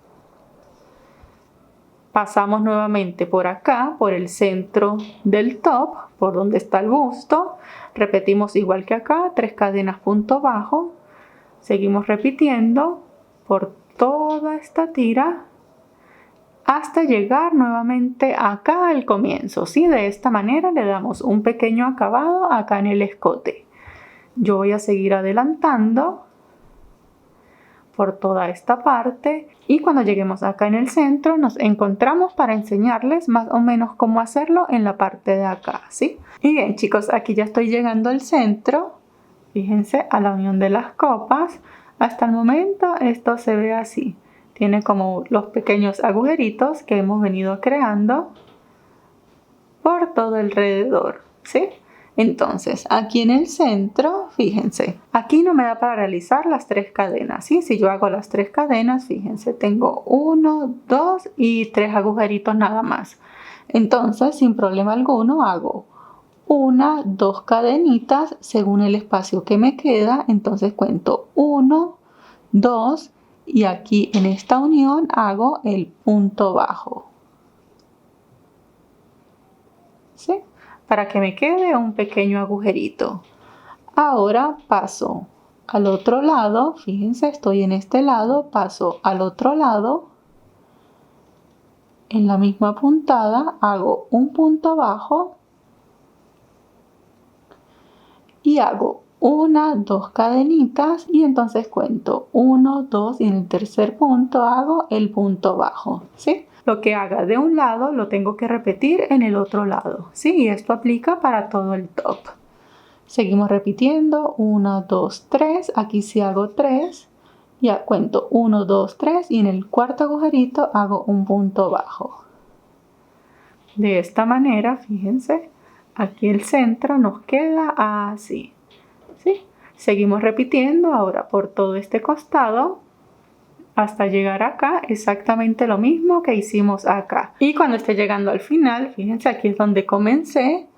Pasamos nuevamente por acá, por el centro del top, por donde está el busto. Repetimos igual que acá, 3 cadenas, punto bajo. Seguimos repitiendo por toda esta tira hasta llegar nuevamente acá al comienzo, ¿sí? De esta manera le damos un pequeño acabado acá en el escote. Yo voy a seguir adelantando por toda esta parte y cuando lleguemos acá en el centro nos encontramos para enseñarles más o menos cómo hacerlo en la parte de acá, ¿sí? Y bien chicos, aquí ya estoy llegando al centro, fíjense, a la unión de las copas. Hasta el momento esto se ve así, tiene como los pequeños agujeritos que hemos venido creando por todo alrededor, ¿sí? Entonces, aquí en el centro, fíjense, aquí no me da para realizar las 3 cadenas, ¿sí? Si yo hago las 3 cadenas, fíjense, tengo 1, 2 y 3 agujeritos nada más. Entonces, sin problema alguno, hago 1, 2 cadenitas según el espacio que me queda. Entonces cuento 1, 2 y aquí en esta unión hago el punto bajo, ¿sí? Para que me quede un pequeño agujerito. Ahora paso al otro lado, fíjense, estoy en este lado, paso al otro lado, en la misma puntada hago un punto bajo y hago 1, 2 cadenitas y entonces cuento 1, 2 y en el tercer punto hago el punto bajo, ¿sí? Lo que haga de un lado lo tengo que repetir en el otro lado, ¿sí? Y esto aplica para todo el top. Seguimos repitiendo 1, 2, 3, aquí sí hago 3, ya cuento 1, 2, 3 y en el cuarto agujerito hago un punto bajo. De esta manera, fíjense, aquí el centro nos queda así, ¿sí? Seguimos repitiendo ahora por todo este costado hasta llegar acá, exactamente lo mismo que hicimos acá. Y cuando esté llegando al final, fíjense, aquí es donde comencé.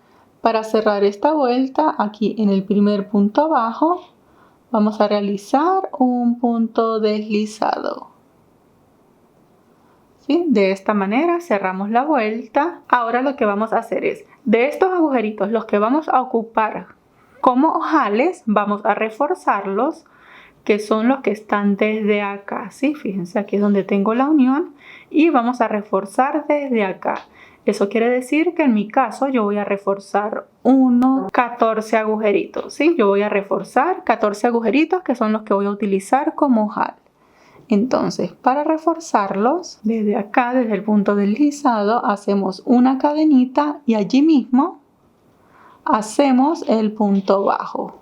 Para cerrar esta vuelta, aquí en el primer punto bajo, vamos a realizar un punto deslizado, ¿sí? De esta manera cerramos la vuelta. Ahora lo que vamos a hacer es, de estos agujeritos, los que vamos a ocupar como ojales, vamos a reforzarlos, que son los que están desde acá, ¿sí? Fíjense, aquí es donde tengo la unión y vamos a reforzar desde acá. Eso quiere decir que en mi caso yo voy a reforzar 14 agujeritos, ¿sí? Yo voy a reforzar 14 agujeritos que son los que voy a utilizar como ojal. Entonces, para reforzarlos, desde acá, desde el punto deslizado, hacemos una cadenita y allí mismo hacemos el punto bajo,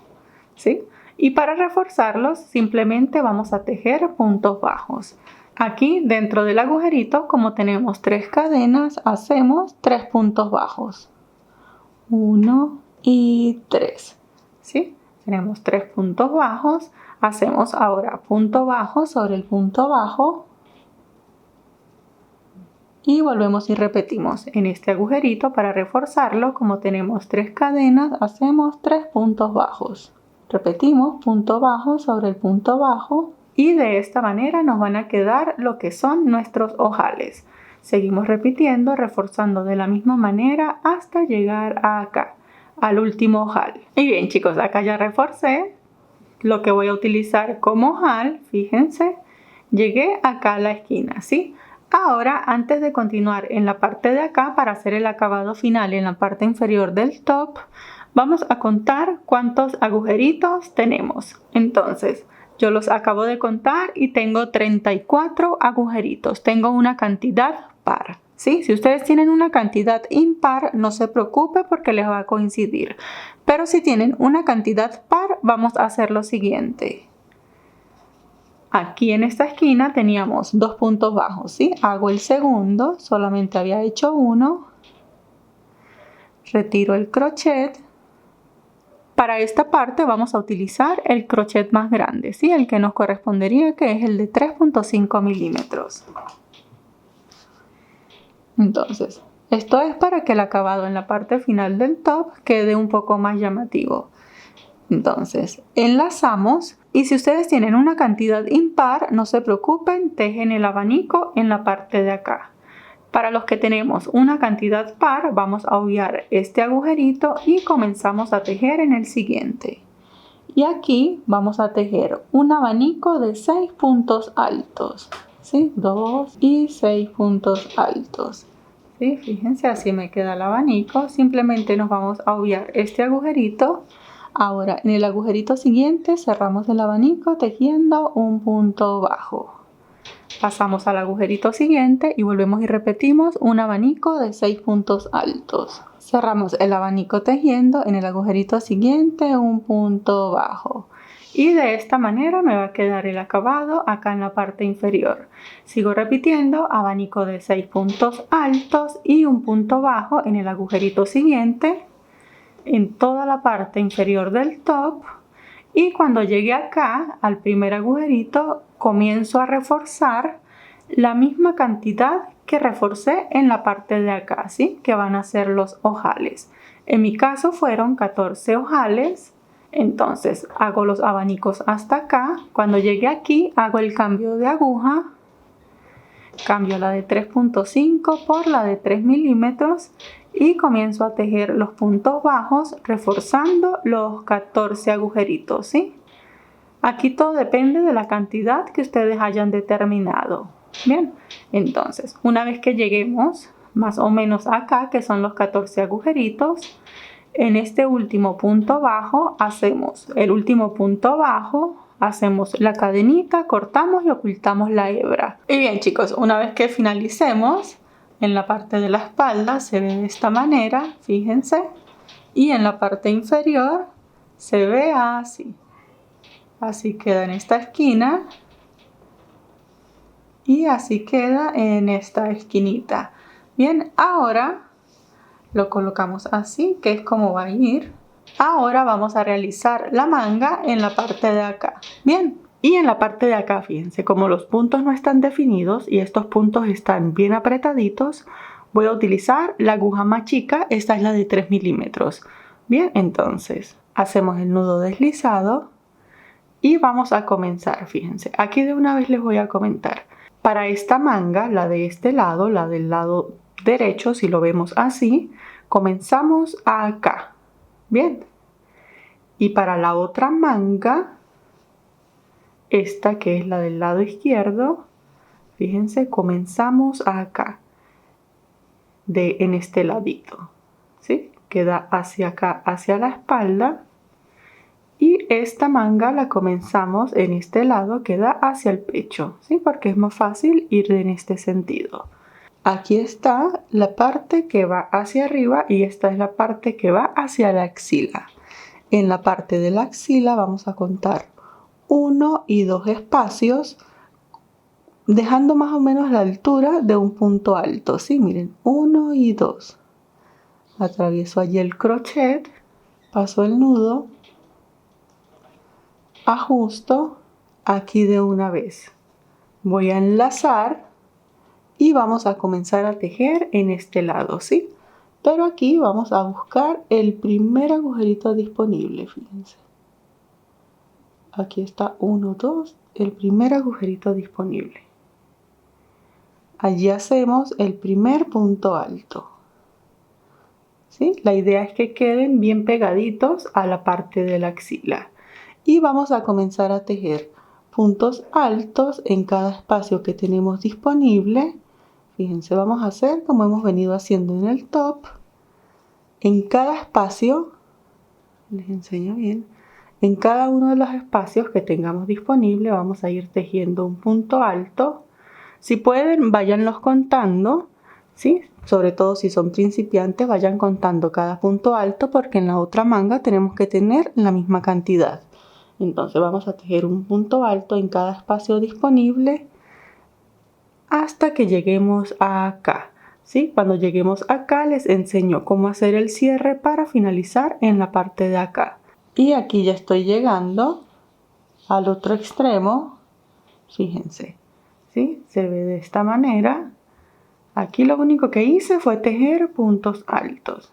¿sí? Y para reforzarlos simplemente vamos a tejer puntos bajos. Aquí dentro del agujerito, como tenemos 3 cadenas, hacemos 3 puntos bajos. 1 y 3, ¿sí? Tenemos 3 puntos bajos. Hacemos ahora punto bajo sobre el punto bajo. Y volvemos y repetimos en este agujerito para reforzarlo. Como tenemos 3 cadenas, hacemos 3 puntos bajos. Repetimos punto bajo sobre el punto bajo y de esta manera nos van a quedar lo que son nuestros ojales. Seguimos repitiendo, reforzando de la misma manera hasta llegar a acá, al último ojal. Y bien chicos, acá ya reforcé lo que voy a utilizar como ojal, fíjense, llegué acá a la esquina, ¿sí? Ahora, antes de continuar en la parte de acá para hacer el acabado final en la parte inferior del top, vamos a contar cuántos agujeritos tenemos. Entonces, yo los acabo de contar y tengo 34 agujeritos. Tengo una cantidad par, ¿sí? Si ustedes tienen una cantidad impar, no se preocupe porque les va a coincidir. Pero si tienen una cantidad par, vamos a hacer lo siguiente. Aquí en esta esquina teníamos 2 puntos bajos, ¿sí? Hago el segundo, solamente había hecho uno. Retiro el crochet. Para esta parte vamos a utilizar el crochet más grande, ¿sí? El que nos correspondería, que es el de 3.5 milímetros. Entonces, esto es para que el acabado en la parte final del top quede un poco más llamativo. Entonces, enlazamos y si ustedes tienen una cantidad impar, no se preocupen, tejen el abanico en la parte de acá. Para los que tenemos una cantidad par, vamos a obviar este agujerito y comenzamos a tejer en el siguiente. Y aquí vamos a tejer un abanico de 6 puntos altos, ¿sí? 2 y 6 puntos altos. ¿Sí? Fíjense, así me queda el abanico. Simplemente nos vamos a obviar este agujerito. Ahora, en el agujerito siguiente cerramos el abanico tejiendo un punto bajo. Pasamos al agujerito siguiente y volvemos y repetimos un abanico de 6 puntos altos. Cerramos el abanico tejiendo en el agujerito siguiente un punto bajo. Y de esta manera me va a quedar el acabado acá en la parte inferior. Sigo repitiendo, abanico de 6 puntos altos y un punto bajo en el agujerito siguiente, en toda la parte inferior del top. Y cuando llegue acá al primer agujerito, comienzo a reforzar la misma cantidad que reforcé en la parte de acá, ¿sí? Que van a ser los ojales. En mi caso fueron 14 ojales. Entonces hago los abanicos hasta acá. Cuando llegue aquí hago el cambio de aguja. Cambio la de 3.5 por la de 3 milímetros y comienzo a tejer los puntos bajos reforzando los 14 agujeritos, ¿sí? Aquí todo depende de la cantidad que ustedes hayan determinado. Bien, entonces una vez que lleguemos más o menos acá, que son los 14 agujeritos, en este último punto bajo hacemos el último punto bajo, hacemos la cadenita, cortamos y ocultamos la hebra. Y bien chicos, una vez que finalicemos, en la parte de la espalda se ve de esta manera, fíjense, y en la parte inferior se ve así. Así queda en esta esquina y así queda en esta esquinita. Bien, ahora lo colocamos así, que es como va a ir. Ahora vamos a realizar la manga en la parte de acá. Bien, y en la parte de acá, fíjense, como los puntos no están definidos y estos puntos están bien apretaditos, voy a utilizar la aguja más chica. Esta es la de 3 milímetros. Bien, entonces hacemos el nudo deslizado y vamos a comenzar. Fíjense, aquí de una vez les voy a comentar. Para esta manga, la de este lado, la del lado derecho, si lo vemos así, comenzamos acá. Bien, y para la otra manga, esta que es la del lado izquierdo, fíjense, comenzamos acá, en este ladito, ¿sí? Queda hacia acá, hacia la espalda, y esta manga la comenzamos en este lado, queda hacia el pecho, ¿sí? Porque es más fácil ir en este sentido. Aquí está la parte que va hacia arriba y esta es la parte que va hacia la axila. En la parte de la axila vamos a contar 1 y 2 espacios, dejando más o menos la altura de un punto alto, ¿sí? Miren, 1 y 2. Atravieso allí el crochet, paso el nudo, ajusto aquí de una vez. Voy a enlazar y vamos a comenzar a tejer en este lado, ¿sí? Pero aquí vamos a buscar el primer agujerito disponible, fíjense. Aquí está 1, 2, el primer agujerito disponible. Allí hacemos el primer punto alto. ¿Sí? La idea es que queden bien pegaditos a la parte de la axila. Y vamos a comenzar a tejer puntos altos en cada espacio que tenemos disponible. Fíjense, vamos a hacer como hemos venido haciendo en el top. En cada espacio, les enseño bien, en cada uno de los espacios que tengamos disponible vamos a ir tejiendo un punto alto. Si pueden, váyanlos contando, ¿sí? Sobre todo si son principiantes, vayan contando cada punto alto porque en la otra manga tenemos que tener la misma cantidad. Entonces vamos a tejer un punto alto en cada espacio disponible hasta que lleguemos a acá. ¿Sí? Cuando lleguemos acá les enseño cómo hacer el cierre para finalizar en la parte de acá. Y aquí ya estoy llegando al otro extremo. Fíjense, ¿sí? Se ve de esta manera. Aquí lo único que hice fue tejer puntos altos.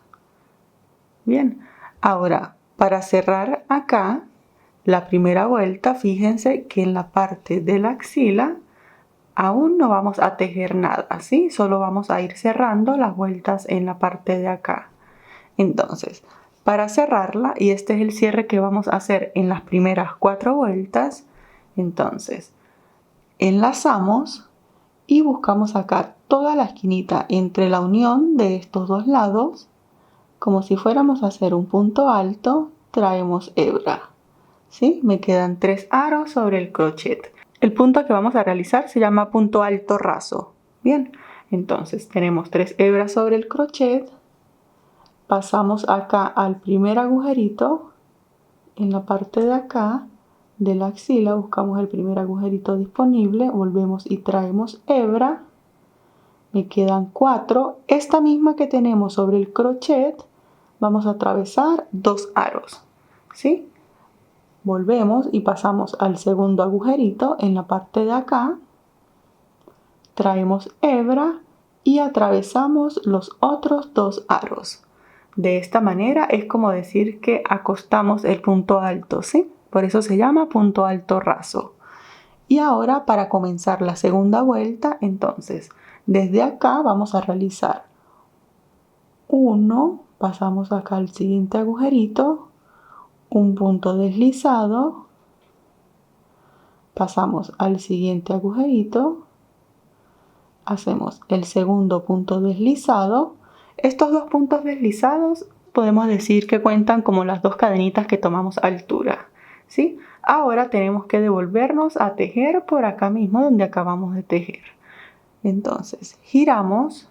Bien, ahora para cerrar acá la primera vuelta, fíjense que en la parte de la axila aún no vamos a tejer nada, ¿sí? Solo vamos a ir cerrando las vueltas en la parte de acá. Entonces, para cerrarla, y este es el cierre que vamos a hacer en las primeras 4 vueltas, entonces enlazamos y buscamos sacar toda la esquinita entre la unión de estos dos lados, como si fuéramos a hacer un punto alto, traemos hebra. ¿Sí? Me quedan 3 aros sobre el crochet. El punto que vamos a realizar se llama punto alto raso. Bien, entonces tenemos 3 hebras sobre el crochet. Pasamos acá al primer agujerito. En la parte de acá de la axila buscamos el primer agujerito disponible. Volvemos y traemos hebra. Me quedan 4. Esta misma que tenemos sobre el crochet, vamos a atravesar 2 aros. ¿Sí? Volvemos y pasamos al segundo agujerito en la parte de acá. Traemos hebra y atravesamos los otros 2 aros. De esta manera es como decir que acostamos el punto alto, ¿sí? Por eso se llama punto alto raso. Y ahora para comenzar la segunda vuelta, entonces, desde acá vamos a realizar 1, pasamos acá al siguiente agujerito, un punto deslizado, pasamos al siguiente agujerito, hacemos el segundo punto deslizado. Estos 2 puntos deslizados podemos decir que cuentan como las 2 cadenitas que tomamos altura, ¿sí? Ahora tenemos que devolvernos a tejer por acá mismo donde acabamos de tejer. Entonces giramos.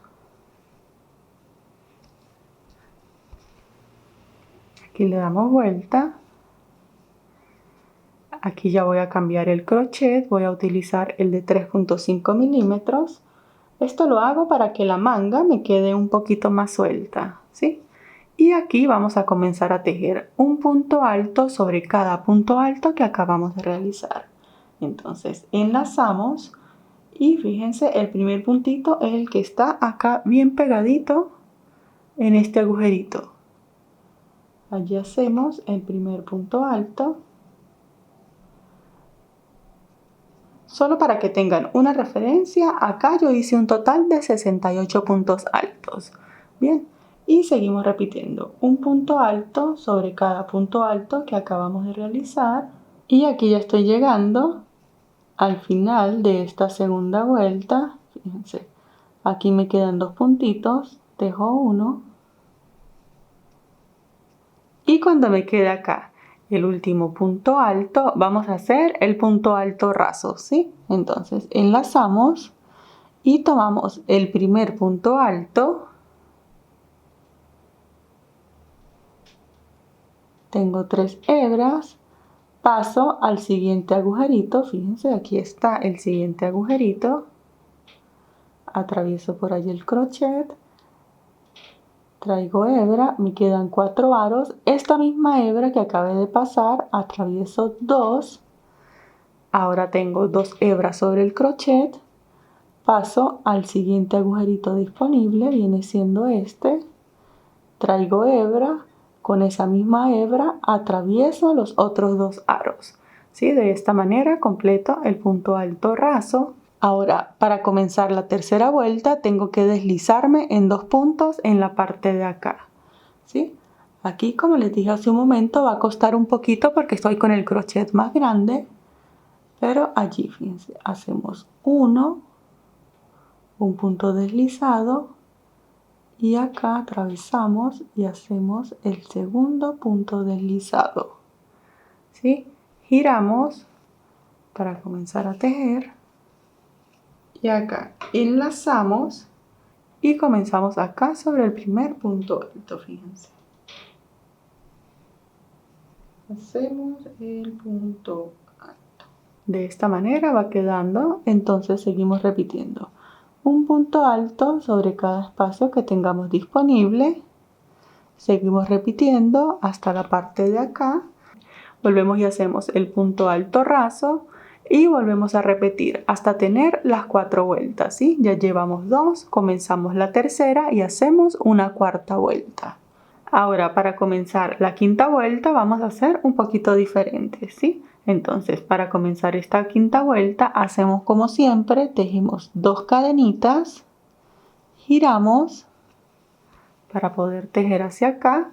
Aquí le damos vuelta. Aquí ya voy a cambiar el crochet, voy a utilizar el de 3.5 milímetros. Esto lo hago para que la manga me quede un poquito más suelta, ¿sí? Y aquí vamos a comenzar a tejer un punto alto sobre cada punto alto que acabamos de realizar. Entonces enlazamos y fíjense, el primer puntito es el que está acá bien pegadito en este agujerito. Allí hacemos el primer punto alto. Solo para que tengan una referencia, acá yo hice un total de 68 puntos altos. Bien, y seguimos repitiendo un punto alto sobre cada punto alto que acabamos de realizar. Y aquí ya estoy llegando al final de esta segunda vuelta. Fíjense, aquí me quedan 2 puntitos, dejo uno. Y cuando me quede acá el último punto alto, vamos a hacer el punto alto raso, ¿sí? Entonces enlazamos y tomamos el primer punto alto. Tengo 3 hebras, paso al siguiente agujerito, fíjense, aquí está el siguiente agujerito, atravieso por allí el crochet, traigo hebra, me quedan 4 aros, esta misma hebra que acabé de pasar, atravieso 2, ahora tengo 2 hebras sobre el crochet, paso al siguiente agujerito disponible, viene siendo este, traigo hebra, con esa misma hebra atravieso los otros 2 aros, ¿sí? De esta manera completo el punto alto raso. Ahora, para comenzar la tercera vuelta, tengo que deslizarme en 2 puntos en la parte de acá, ¿sí? Aquí, como les dije hace un momento, va a costar un poquito porque estoy con el crochet más grande, pero allí, fíjense, hacemos un punto deslizado y acá atravesamos y hacemos el segundo punto deslizado, ¿sí? Giramos para comenzar a tejer y acá enlazamos y comenzamos acá sobre el primer punto alto, fíjense. Hacemos el punto alto. De esta manera va quedando, entonces seguimos repitiendo. Un punto alto sobre cada espacio que tengamos disponible. Seguimos repitiendo hasta la parte de acá. Volvemos y hacemos el punto alto raso y volvemos a repetir hasta tener las 4 vueltas, ¿sí? Ya llevamos 2, comenzamos la tercera y hacemos una cuarta vuelta. Ahora, para comenzar la quinta vuelta vamos a hacer un poquito diferente, ¿sí? Entonces, para comenzar esta quinta vuelta hacemos como siempre, tejemos 2 cadenitas, giramos para poder tejer hacia acá.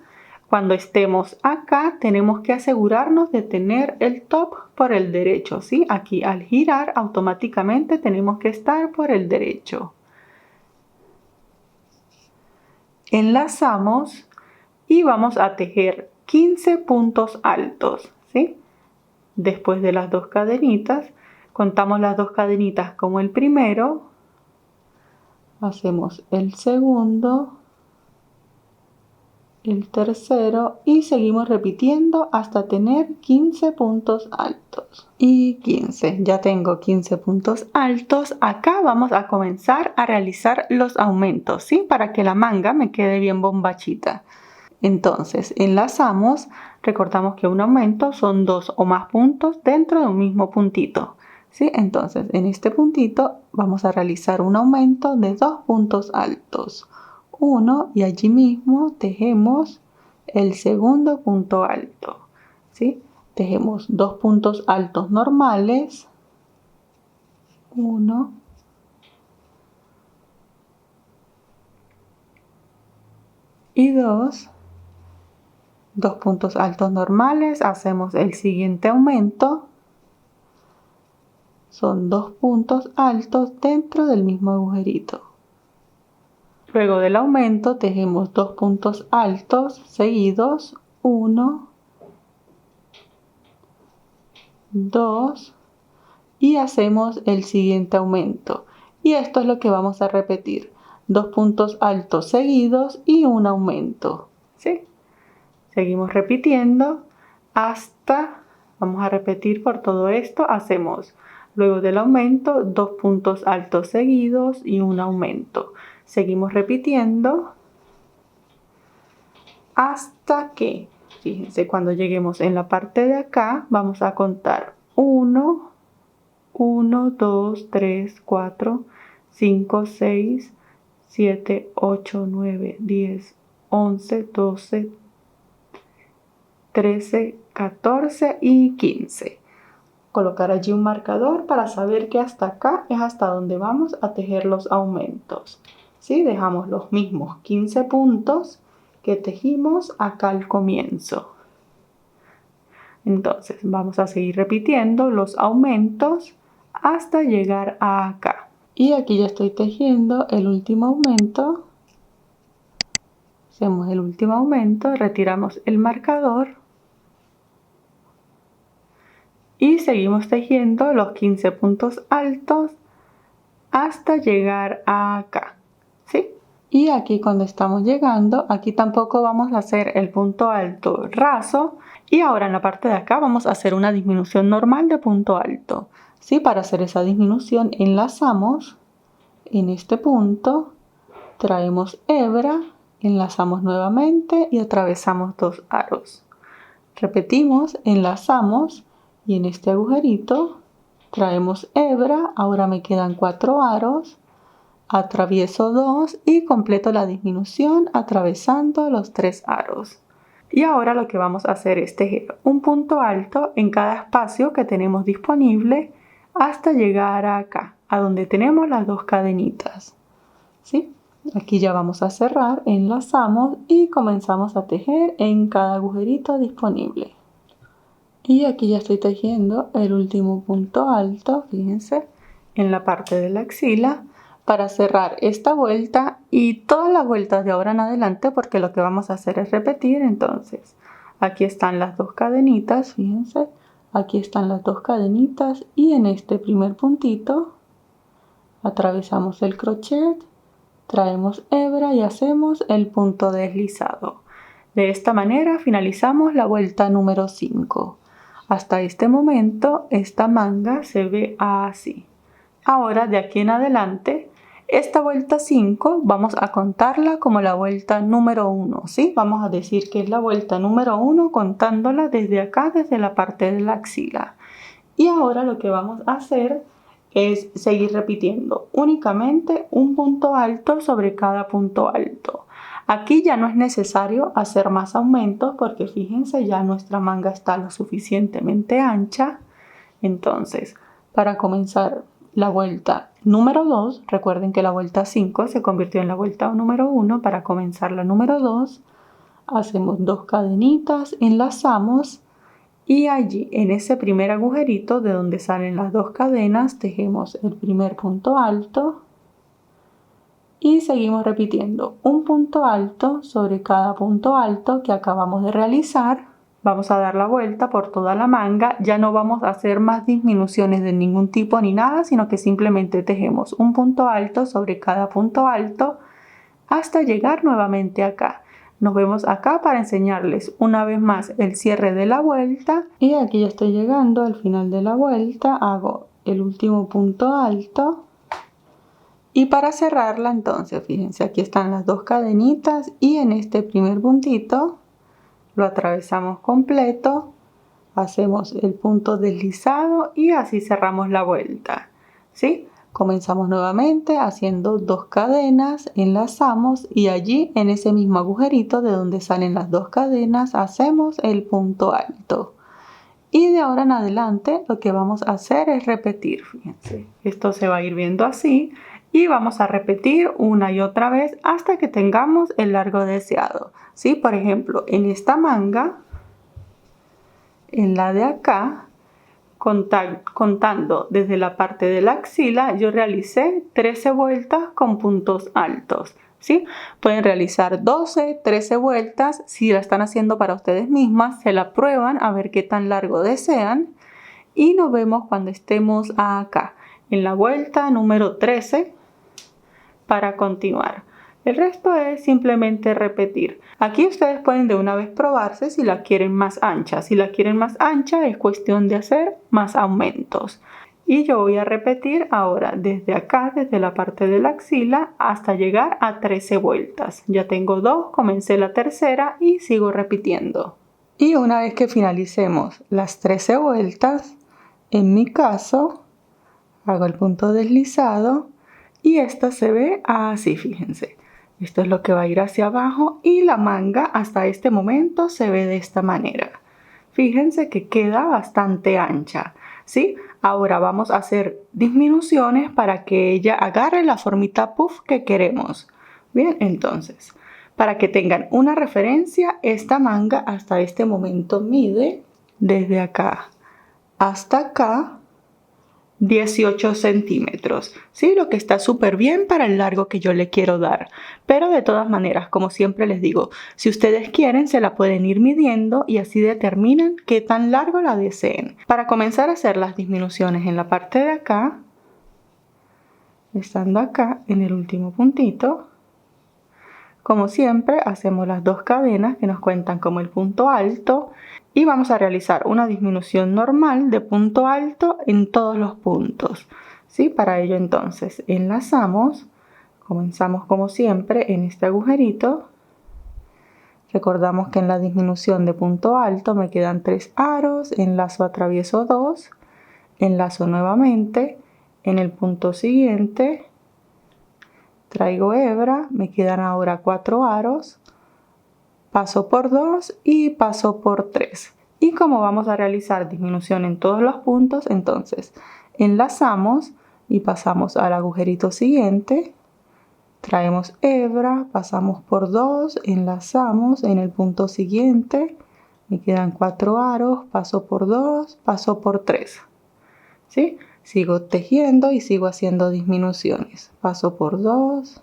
Cuando estemos acá tenemos que asegurarnos de tener el top por el derecho, ¿sí? Aquí al girar automáticamente tenemos que estar por el derecho. Enlazamos y vamos a tejer 15 puntos altos, ¿sí? Después de las 2 cadenitas, contamos las 2 cadenitas como el primero, hacemos el segundo, el tercero y seguimos repitiendo hasta tener 15 puntos altos. Y 15, ya tengo 15 puntos altos. Acá vamos a comenzar a realizar los aumentos, ¿sí? Para que la manga me quede bien bombachita. Entonces enlazamos, recordamos que un aumento son 2 o más puntos dentro de un mismo puntito, ¿sí? Entonces en este puntito vamos a realizar un aumento de 2 puntos altos, 1 y allí mismo tejemos el segundo punto alto, ¿sí? Tejemos 2 puntos altos normales, 1 y 2. 2 puntos altos normales, hacemos el siguiente aumento, son 2 puntos altos dentro del mismo agujerito. Luego del aumento tejemos 2 puntos altos seguidos, 1, 2 y hacemos el siguiente aumento. Y esto es lo que vamos a repetir, 2 puntos altos seguidos y un aumento, ¿sí? Seguimos repitiendo hasta, vamos a repetir por todo esto, hacemos luego del aumento 2 puntos altos seguidos y un aumento. Seguimos repitiendo hasta que, fíjense, cuando lleguemos en la parte de acá, vamos a contar 1, 1, 2, 3, 4, 5, 6, 7, 8, 9, 10, 11, 12, 13, 14 y 15. Colocar allí un marcador para saber que hasta acá es hasta donde vamos a tejer los aumentos, ¿sí? Dejamos los mismos 15 puntos que tejimos acá al comienzo. Entonces vamos a seguir repitiendo los aumentos hasta llegar a acá. Y aquí ya estoy tejiendo el último aumento. Hacemos el último aumento, retiramos el marcador y seguimos tejiendo los 15 puntos altos hasta llegar a acá, ¿sí? Y aquí cuando estamos llegando, aquí tampoco vamos a hacer el punto alto raso. Y ahora en la parte de acá vamos a hacer una disminución normal de punto alto, ¿sí? Para hacer esa disminución enlazamos en este punto, traemos hebra, enlazamos nuevamente y atravesamos 2 aros. Repetimos, enlazamos y en este agujerito traemos hebra, ahora me quedan 4 aros, atravieso 2 y completo la disminución atravesando los 3 aros. Y ahora lo que vamos a hacer es tejer un punto alto en cada espacio que tenemos disponible hasta llegar acá, a donde tenemos las dos cadenitas, ¿sí? Aquí ya vamos a cerrar, enlazamos y comenzamos a tejer en cada agujerito disponible. Y aquí ya estoy tejiendo el último punto alto, fíjense, en la parte de la axila para cerrar esta vuelta y todas las vueltas de ahora en adelante, porque lo que vamos a hacer es repetir. Entonces, aquí están las dos cadenitas, fíjense, aquí están las dos cadenitas y en este primer puntito atravesamos el crochet, traemos hebra y hacemos el punto deslizado. De esta manera finalizamos la vuelta número 5. Hasta este momento esta manga se ve así. Ahora de aquí en adelante, esta vuelta 5 vamos a contarla como la vuelta número 1, ¿sí? Vamos a decir que es la vuelta número 1 contándola desde acá, desde la parte de la axila. Y ahora lo que vamos a hacer es seguir repitiendo únicamente un punto alto sobre cada punto alto. Aquí ya no es necesario hacer más aumentos porque fíjense, ya nuestra manga está lo suficientemente ancha. Entonces, para comenzar la vuelta número 2, recuerden que la vuelta 5 se convirtió en la vuelta número 1. Para comenzar la número 2, hacemos 2 cadenitas, enlazamos y allí en ese primer agujerito de donde salen las 2 cadenas tejemos el primer punto alto y seguimos repitiendo un punto alto sobre cada punto alto que acabamos de realizar. Vamos a dar la vuelta por toda la manga, ya no vamos a hacer más disminuciones de ningún tipo ni nada, sino que simplemente tejemos un punto alto sobre cada punto alto hasta llegar nuevamente acá. Nos vemos acá para enseñarles una vez más el cierre de la vuelta y aquí ya estoy llegando al final de la vuelta, hago el último punto alto. Y para cerrarla entonces, fíjense, aquí están las 2 cadenitas y en este primer puntito lo atravesamos completo, hacemos el punto deslizado y así cerramos la vuelta, ¿sí? Comenzamos nuevamente haciendo 2 cadenas, enlazamos y allí en ese mismo agujerito de donde salen las 2 cadenas hacemos el punto alto. Y de ahora en adelante lo que vamos a hacer es repetir, fíjense, esto se va a ir viendo así. Y vamos a repetir una y otra vez hasta que tengamos el largo deseado, ¿sí? Por ejemplo, en esta manga, en la de acá, contando desde la parte de la axila, yo realicé 13 vueltas con puntos altos, ¿sí? Pueden realizar 12, 13 vueltas. Si la están haciendo para ustedes mismas, se la prueban a ver qué tan largo desean. Y nos vemos cuando estemos acá, en la vuelta número 13. Para continuar. El resto es simplemente repetir. Aquí ustedes pueden de una vez probarse si la quieren más ancha. Si la quieren más ancha es cuestión de hacer más aumentos. Y yo voy a repetir ahora desde acá, desde la parte de la axila hasta llegar a 13 vueltas. Ya tengo 2, comencé la tercera y sigo repitiendo. Y una vez que finalicemos las 13 vueltas, en mi caso, hago el punto deslizado. Y esta se ve así, fíjense. Esto es lo que va a ir hacia abajo y la manga hasta este momento se ve de esta manera. Fíjense que queda bastante ancha, ¿sí? Ahora vamos a hacer disminuciones para que ella agarre la formita puff que queremos. Bien, entonces, para que tengan una referencia, esta manga hasta este momento mide desde acá hasta acá 18 centímetros, ¿sí? Lo que está súper bien para el largo que yo le quiero dar. Pero de todas maneras, como siempre les digo, si ustedes quieren se la pueden ir midiendo y así determinan qué tan largo la deseen. Para comenzar a hacer las disminuciones en la parte de acá, estando acá en el último puntito, como siempre hacemos las 2 cadenas que nos cuentan como el punto alto y vamos a realizar una disminución normal de punto alto en todos los puntos, ¿sí? Para ello entonces enlazamos, comenzamos como siempre en este agujerito. Recordamos que en la disminución de punto alto me quedan 3 aros, enlazo, atravieso 2, enlazo nuevamente, en el punto siguiente traigo hebra, me quedan ahora 4 aros, paso por 2 y paso por 3. Y como vamos a realizar disminución en todos los puntos, entonces enlazamos y pasamos al agujerito siguiente. Traemos hebra, pasamos por 2, enlazamos en el punto siguiente. Me quedan 4 aros, paso por 2, paso por 3. ¿Sí? Sigo tejiendo y sigo haciendo disminuciones. Paso por 2,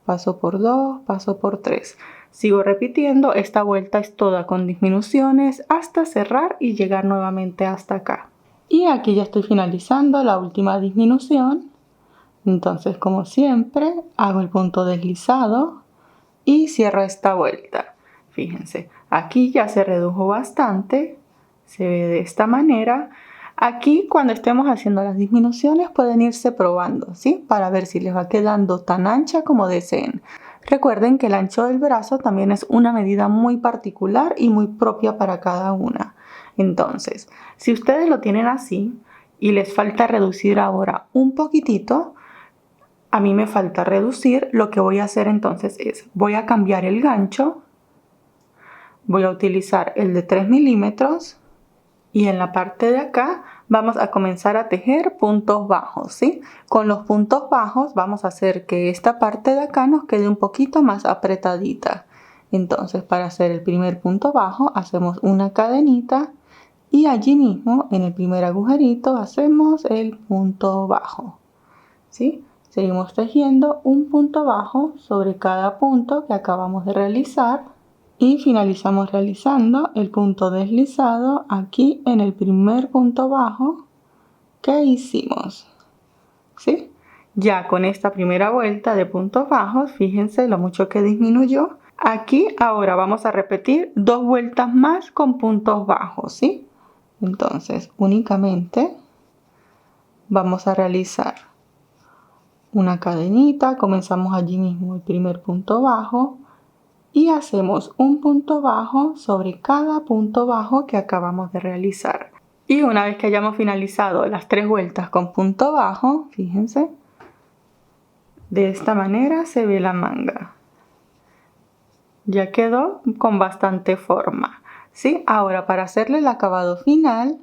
paso por 2, paso por 3. Sigo repitiendo, esta vuelta es toda con disminuciones hasta cerrar y llegar nuevamente hasta acá. Y aquí ya estoy finalizando la última disminución. Entonces, como siempre, hago el punto deslizado y cierro esta vuelta. Fíjense, aquí ya se redujo bastante, se ve de esta manera. Aquí, cuando estemos haciendo las disminuciones, pueden irse probando, ¿sí? Para ver si les va quedando tan ancha como deseen. Recuerden que el ancho del brazo también es una medida muy particular y muy propia para cada una. Entonces, si ustedes lo tienen así y les falta reducir ahora un poquitito, a mí me falta reducir, lo que voy a hacer entonces es, voy a cambiar el gancho, voy a utilizar el de 3 milímetros y en la parte de acá vamos a comenzar a tejer puntos bajos, ¿sí? Con los puntos bajos vamos a hacer que esta parte de acá nos quede un poquito más apretadita. Entonces, para hacer el primer punto bajo hacemos una cadenita y allí mismo en el primer agujerito hacemos el punto bajo, ¿sí? Seguimos tejiendo un punto bajo sobre cada punto que acabamos de realizar y finalizamos realizando el punto deslizado aquí en el primer punto bajo que hicimos, ¿sí? Ya con esta primera vuelta de puntos bajos, fíjense lo mucho que disminuyó. Aquí ahora vamos a repetir 2 vueltas más con puntos bajos, ¿sí? Entonces únicamente vamos a realizar una cadenita, comenzamos allí mismo el primer punto bajo y hacemos un punto bajo sobre cada punto bajo que acabamos de realizar. Y una vez que hayamos finalizado las 3 vueltas con punto bajo, fíjense, de esta manera se ve la manga. Ya quedó con bastante forma, ¿sí? Ahora, para hacerle el acabado final,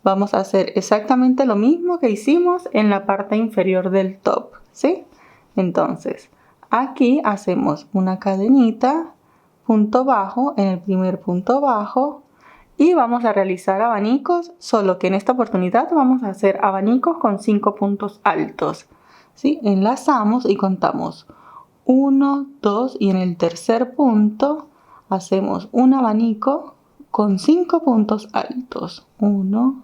vamos a hacer exactamente lo mismo que hicimos en la parte inferior del top, ¿sí? Entonces, aquí hacemos una cadenita, punto bajo en el primer punto bajo y vamos a realizar abanicos, solo que en esta oportunidad vamos a hacer abanicos con 5 puntos altos, ¿sí? Enlazamos y contamos 1, 2 y en el tercer punto hacemos un abanico con 5 puntos altos, 1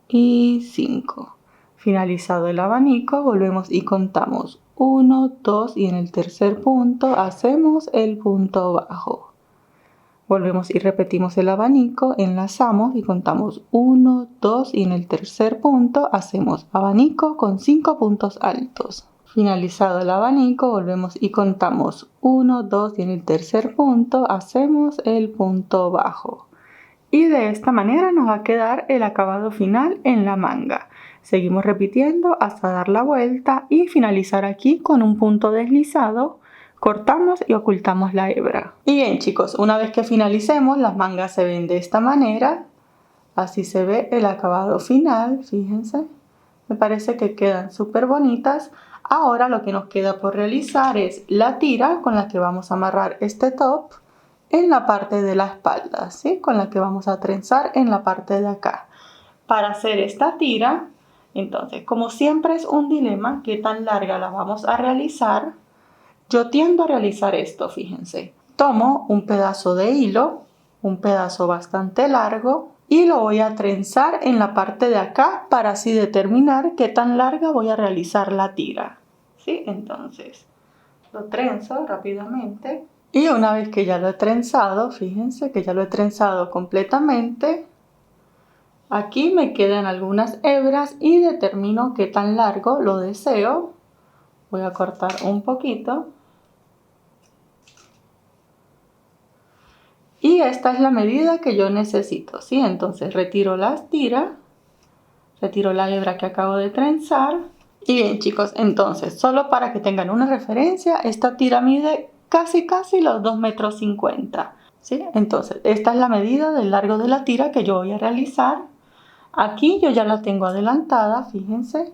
y 5. Finalizado el abanico, volvemos y contamos 1, 2 y en el tercer punto hacemos el punto bajo. Volvemos y repetimos el abanico, enlazamos y contamos 1, 2 y en el tercer punto hacemos abanico con 5 puntos altos. Finalizado el abanico, volvemos y contamos 1, 2 y en el tercer punto hacemos el punto bajo. Y de esta manera nos va a quedar el acabado final en la manga. Seguimos repitiendo hasta dar la vuelta y finalizar aquí con un punto deslizado. Cortamos y ocultamos la hebra. Y bien chicos, una vez que finalicemos, las mangas se ven de esta manera. Así se ve el acabado final, fíjense. Me parece que quedan súper bonitas. Ahora lo que nos queda por realizar es la tira con la que vamos a amarrar este top en la parte de la espalda, ¿sí? Con la que vamos a trenzar en la parte de acá. Para hacer esta tira, entonces, como siempre es un dilema, ¿qué tan larga la vamos a realizar? Yo tiendo a realizar esto, fíjense. Tomo un pedazo de hilo, un pedazo bastante largo, y lo voy a trenzar en la parte de acá para así determinar qué tan larga voy a realizar la tira, ¿sí? Entonces, lo trenzo rápidamente. Y una vez que ya lo he trenzado, fíjense que ya lo he trenzado completamente, aquí me quedan algunas hebras y determino qué tan largo lo deseo. Voy a cortar un poquito. Y esta es la medida que yo necesito, ¿sí? Entonces retiro las tiras, retiro la hebra que acabo de trenzar. Y bien chicos, entonces, solo para que tengan una referencia, esta tira mide casi los 2,50 m, ¿sí? Entonces, esta es la medida del largo de la tira que yo voy a realizar. Aquí yo ya la tengo adelantada, fíjense.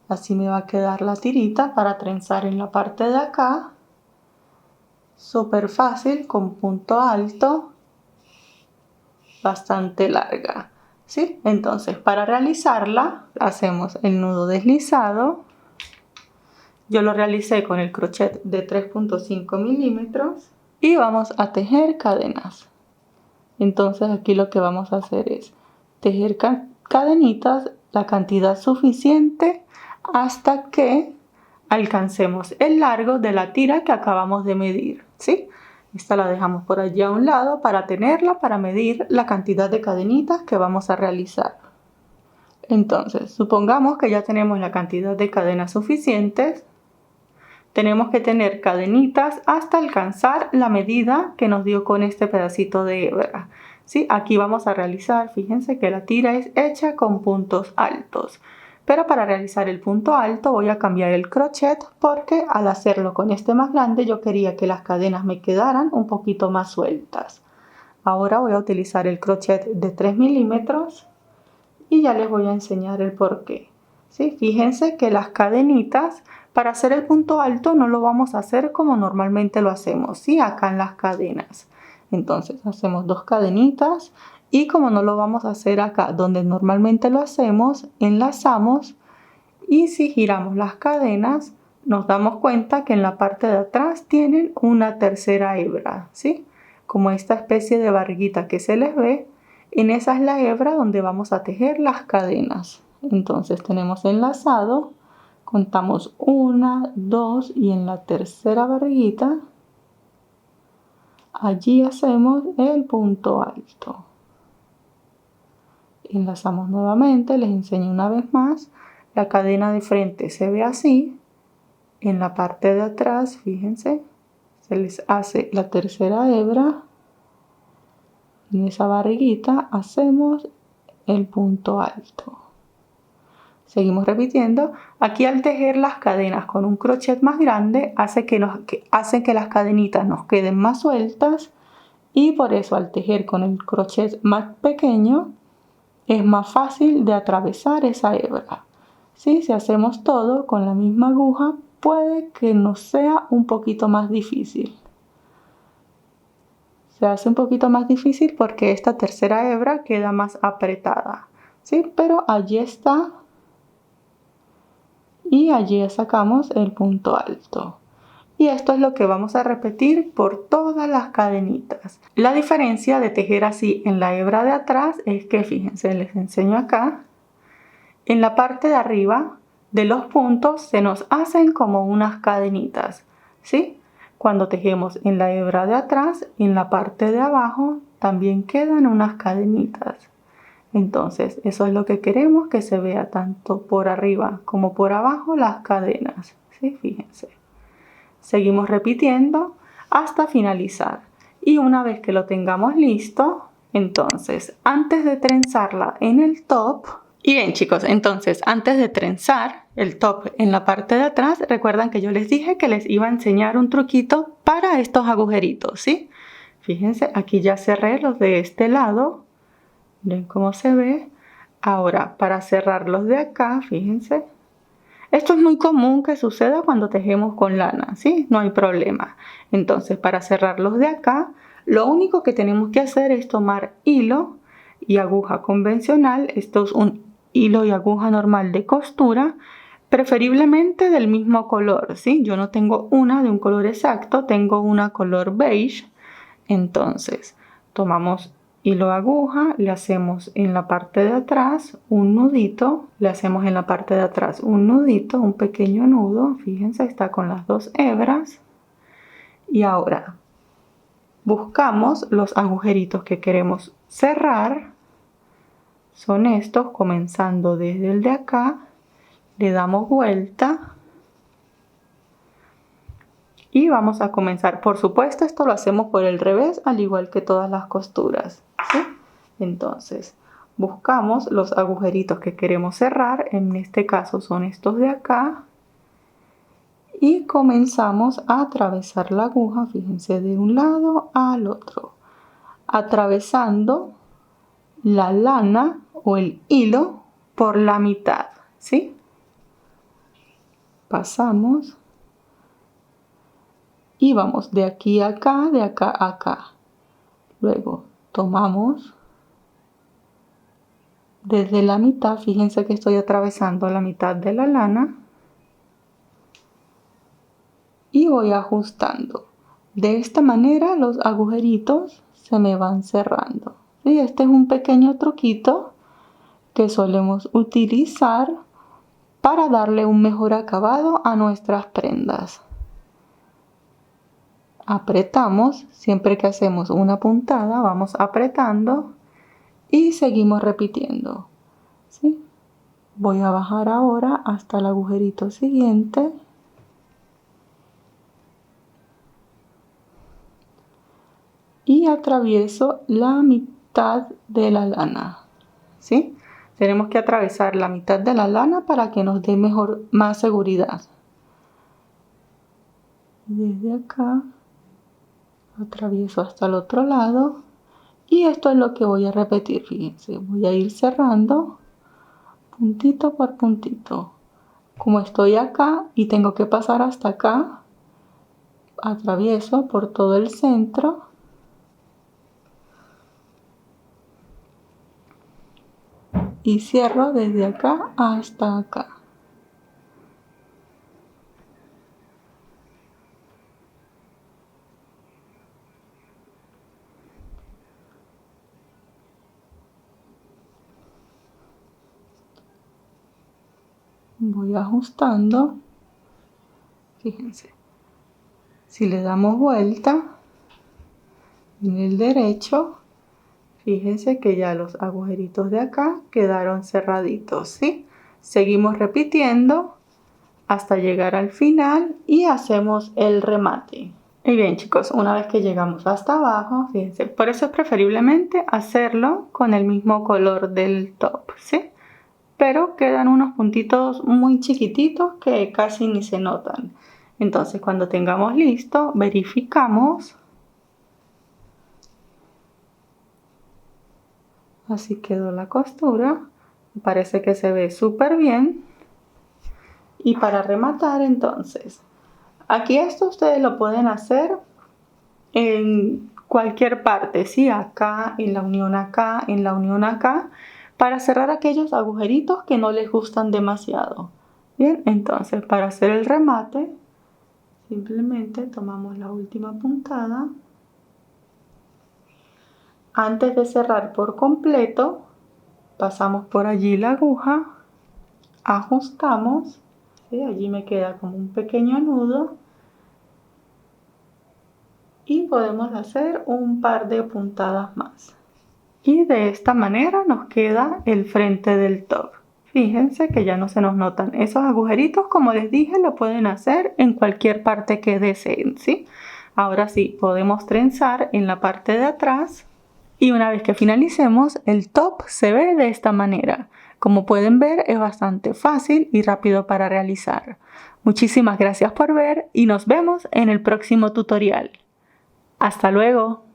Así me va a quedar la tirita para trenzar en la parte de acá. Súper fácil, con punto alto, bastante larga, ¿sí? Entonces, para realizarla, hacemos el nudo deslizado. Yo lo realicé con el crochet de 3.5 milímetros y vamos a tejer cadenas. Entonces, aquí lo que vamos a hacer es tejer cadenitas la cantidad suficiente hasta que alcancemos el largo de la tira que acabamos de medir, ¿sí? Esta la dejamos por allí a un lado para tenerla, para medir la cantidad de cadenitas que vamos a realizar. Entonces, supongamos que ya tenemos la cantidad de cadenas suficientes. Tenemos que tener cadenitas hasta alcanzar la medida que nos dio con este pedacito de hebra, ¿sí? Aquí vamos a realizar, fíjense que la tira es hecha con puntos altos. Pero para realizar el punto alto voy a cambiar el crochet porque al hacerlo con este más grande yo quería que las cadenas me quedaran un poquito más sueltas. Ahora voy a utilizar el crochet de 3 milímetros y ya les voy a enseñar el porqué. ¿Sí? Fíjense que las cadenitas, para hacer el punto alto no lo vamos a hacer como normalmente lo hacemos, ¿sí? Acá en las cadenas. Entonces hacemos 2 cadenitas. Y como no lo vamos a hacer acá donde normalmente lo hacemos, enlazamos y si giramos las cadenas nos damos cuenta que en la parte de atrás tienen una tercera hebra, ¿sí? Como esta especie de barriguita que se les ve, en esa es la hebra donde vamos a tejer las cadenas. Entonces tenemos enlazado, contamos 1, 2 y en la tercera barriguita allí hacemos el punto alto. Enlazamos nuevamente, les enseño una vez más. La cadena de frente se ve así. En la parte de atrás, fíjense, se les hace la tercera hebra. En esa barriguita hacemos el punto alto. Seguimos repitiendo. Aquí al tejer las cadenas con un crochet más grande hace que las cadenitas nos queden más sueltas y por eso al tejer con el crochet más pequeño es más fácil de atravesar esa hebra. ¿Sí? Si hacemos todo con la misma aguja, puede que nos sea un poquito más difícil. Se hace un poquito más difícil porque esta tercera hebra queda más apretada, ¿sí? Pero allí está. Y allí sacamos el punto alto. Y esto es lo que vamos a repetir por todas las cadenitas. La diferencia de tejer así en la hebra de atrás es que, fíjense, les enseño acá. En la parte de arriba de los puntos se nos hacen como unas cadenitas, ¿sí? Cuando tejemos en la hebra de atrás, en la parte de abajo también quedan unas cadenitas. Entonces, eso es lo que queremos que se vea tanto por arriba como por abajo las cadenas, ¿sí? Fíjense. Seguimos repitiendo hasta finalizar. Y una vez que lo tengamos listo, entonces, antes de trenzarla en el top, y bien chicos, entonces antes de trenzar el top en la parte de atrás, recuerdan que yo les dije que les iba a enseñar un truquito para estos agujeritos, ¿sí? Fíjense, aquí ya cerré los de este lado. ¿Ven cómo se ve? Ahora, para cerrarlos de acá, fíjense. Esto es muy común que suceda cuando tejemos con lana, ¿sí? No hay problema. Entonces, para cerrarlos de acá, lo único que tenemos que hacer es tomar hilo y aguja convencional. Esto es un hilo y aguja normal de costura, preferiblemente del mismo color, ¿sí? Yo no tengo una de un color exacto, tengo una color beige. Entonces, tomamos hilo aguja, le hacemos en la parte de atrás un nudito, le hacemos en la parte de atrás un nudito, un pequeño nudo, fíjense, está con las 2 hebras. Y ahora buscamos los agujeritos que queremos cerrar, son estos, comenzando desde el de acá, le damos vuelta y vamos a comenzar. Por supuesto, esto lo hacemos por el revés, al igual que todas las costuras, ¿sí? Entonces, buscamos los agujeritos que queremos cerrar. En este caso son estos de acá. Y comenzamos a atravesar la aguja, fíjense, de un lado al otro. Atravesando la lana cojo el hilo por la mitad, ¿sí? Pasamos y vamos de aquí a acá, de acá a acá. Luego tomamos desde la mitad, fíjense que estoy atravesando la mitad de la lana y voy ajustando. De esta manera los agujeritos se me van cerrando. Y este es un pequeño truquito que solemos utilizar para darle un mejor acabado a nuestras prendas. Apretamos, siempre que hacemos una puntada, vamos apretando y seguimos repitiendo, ¿sí? Voy a bajar ahora hasta el agujerito siguiente. Y atravieso la mitad de la lana, ¿sí? Tenemos que atravesar la mitad de la lana para que nos dé más seguridad. Desde acá atravieso hasta el otro lado y esto es lo que voy a repetir, fíjense, voy a ir cerrando puntito por puntito. Como estoy acá y tengo que pasar hasta acá, atravieso por todo el centro y cierro desde acá hasta acá. Voy ajustando, fíjense, si le damos vuelta en el derecho, fíjense que ya los agujeritos de acá quedaron cerraditos, ¿sí? Seguimos repitiendo hasta llegar al final y hacemos el remate. Y bien, chicos, una vez que llegamos hasta abajo, fíjense, por eso es preferiblemente hacerlo con el mismo color del top, ¿sí? Pero quedan unos puntitos muy chiquititos que casi ni se notan. Entonces, cuando tengamos listo, verificamos. Así quedó la costura. Me parece que se ve súper bien. Y para rematar, entonces, aquí esto ustedes lo pueden hacer en cualquier parte, ¿sí? Acá, en la unión acá, en la unión acá, para cerrar aquellos agujeritos que no les gustan demasiado. Bien, entonces para hacer el remate, simplemente tomamos la última puntada. Antes de cerrar por completo, pasamos por allí la aguja, ajustamos, ¿sí? Allí me queda como un pequeño nudo. Y podemos hacer un par de puntadas más. Y de esta manera nos queda el frente del top. Fíjense que ya no se nos notan esos agujeritos. Como les dije, lo pueden hacer en cualquier parte que deseen, ¿sí? Ahora sí, podemos trenzar en la parte de atrás. Y una vez que finalicemos, el top se ve de esta manera. Como pueden ver, es bastante fácil y rápido para realizar. Muchísimas gracias por ver y nos vemos en el próximo tutorial. ¡Hasta luego!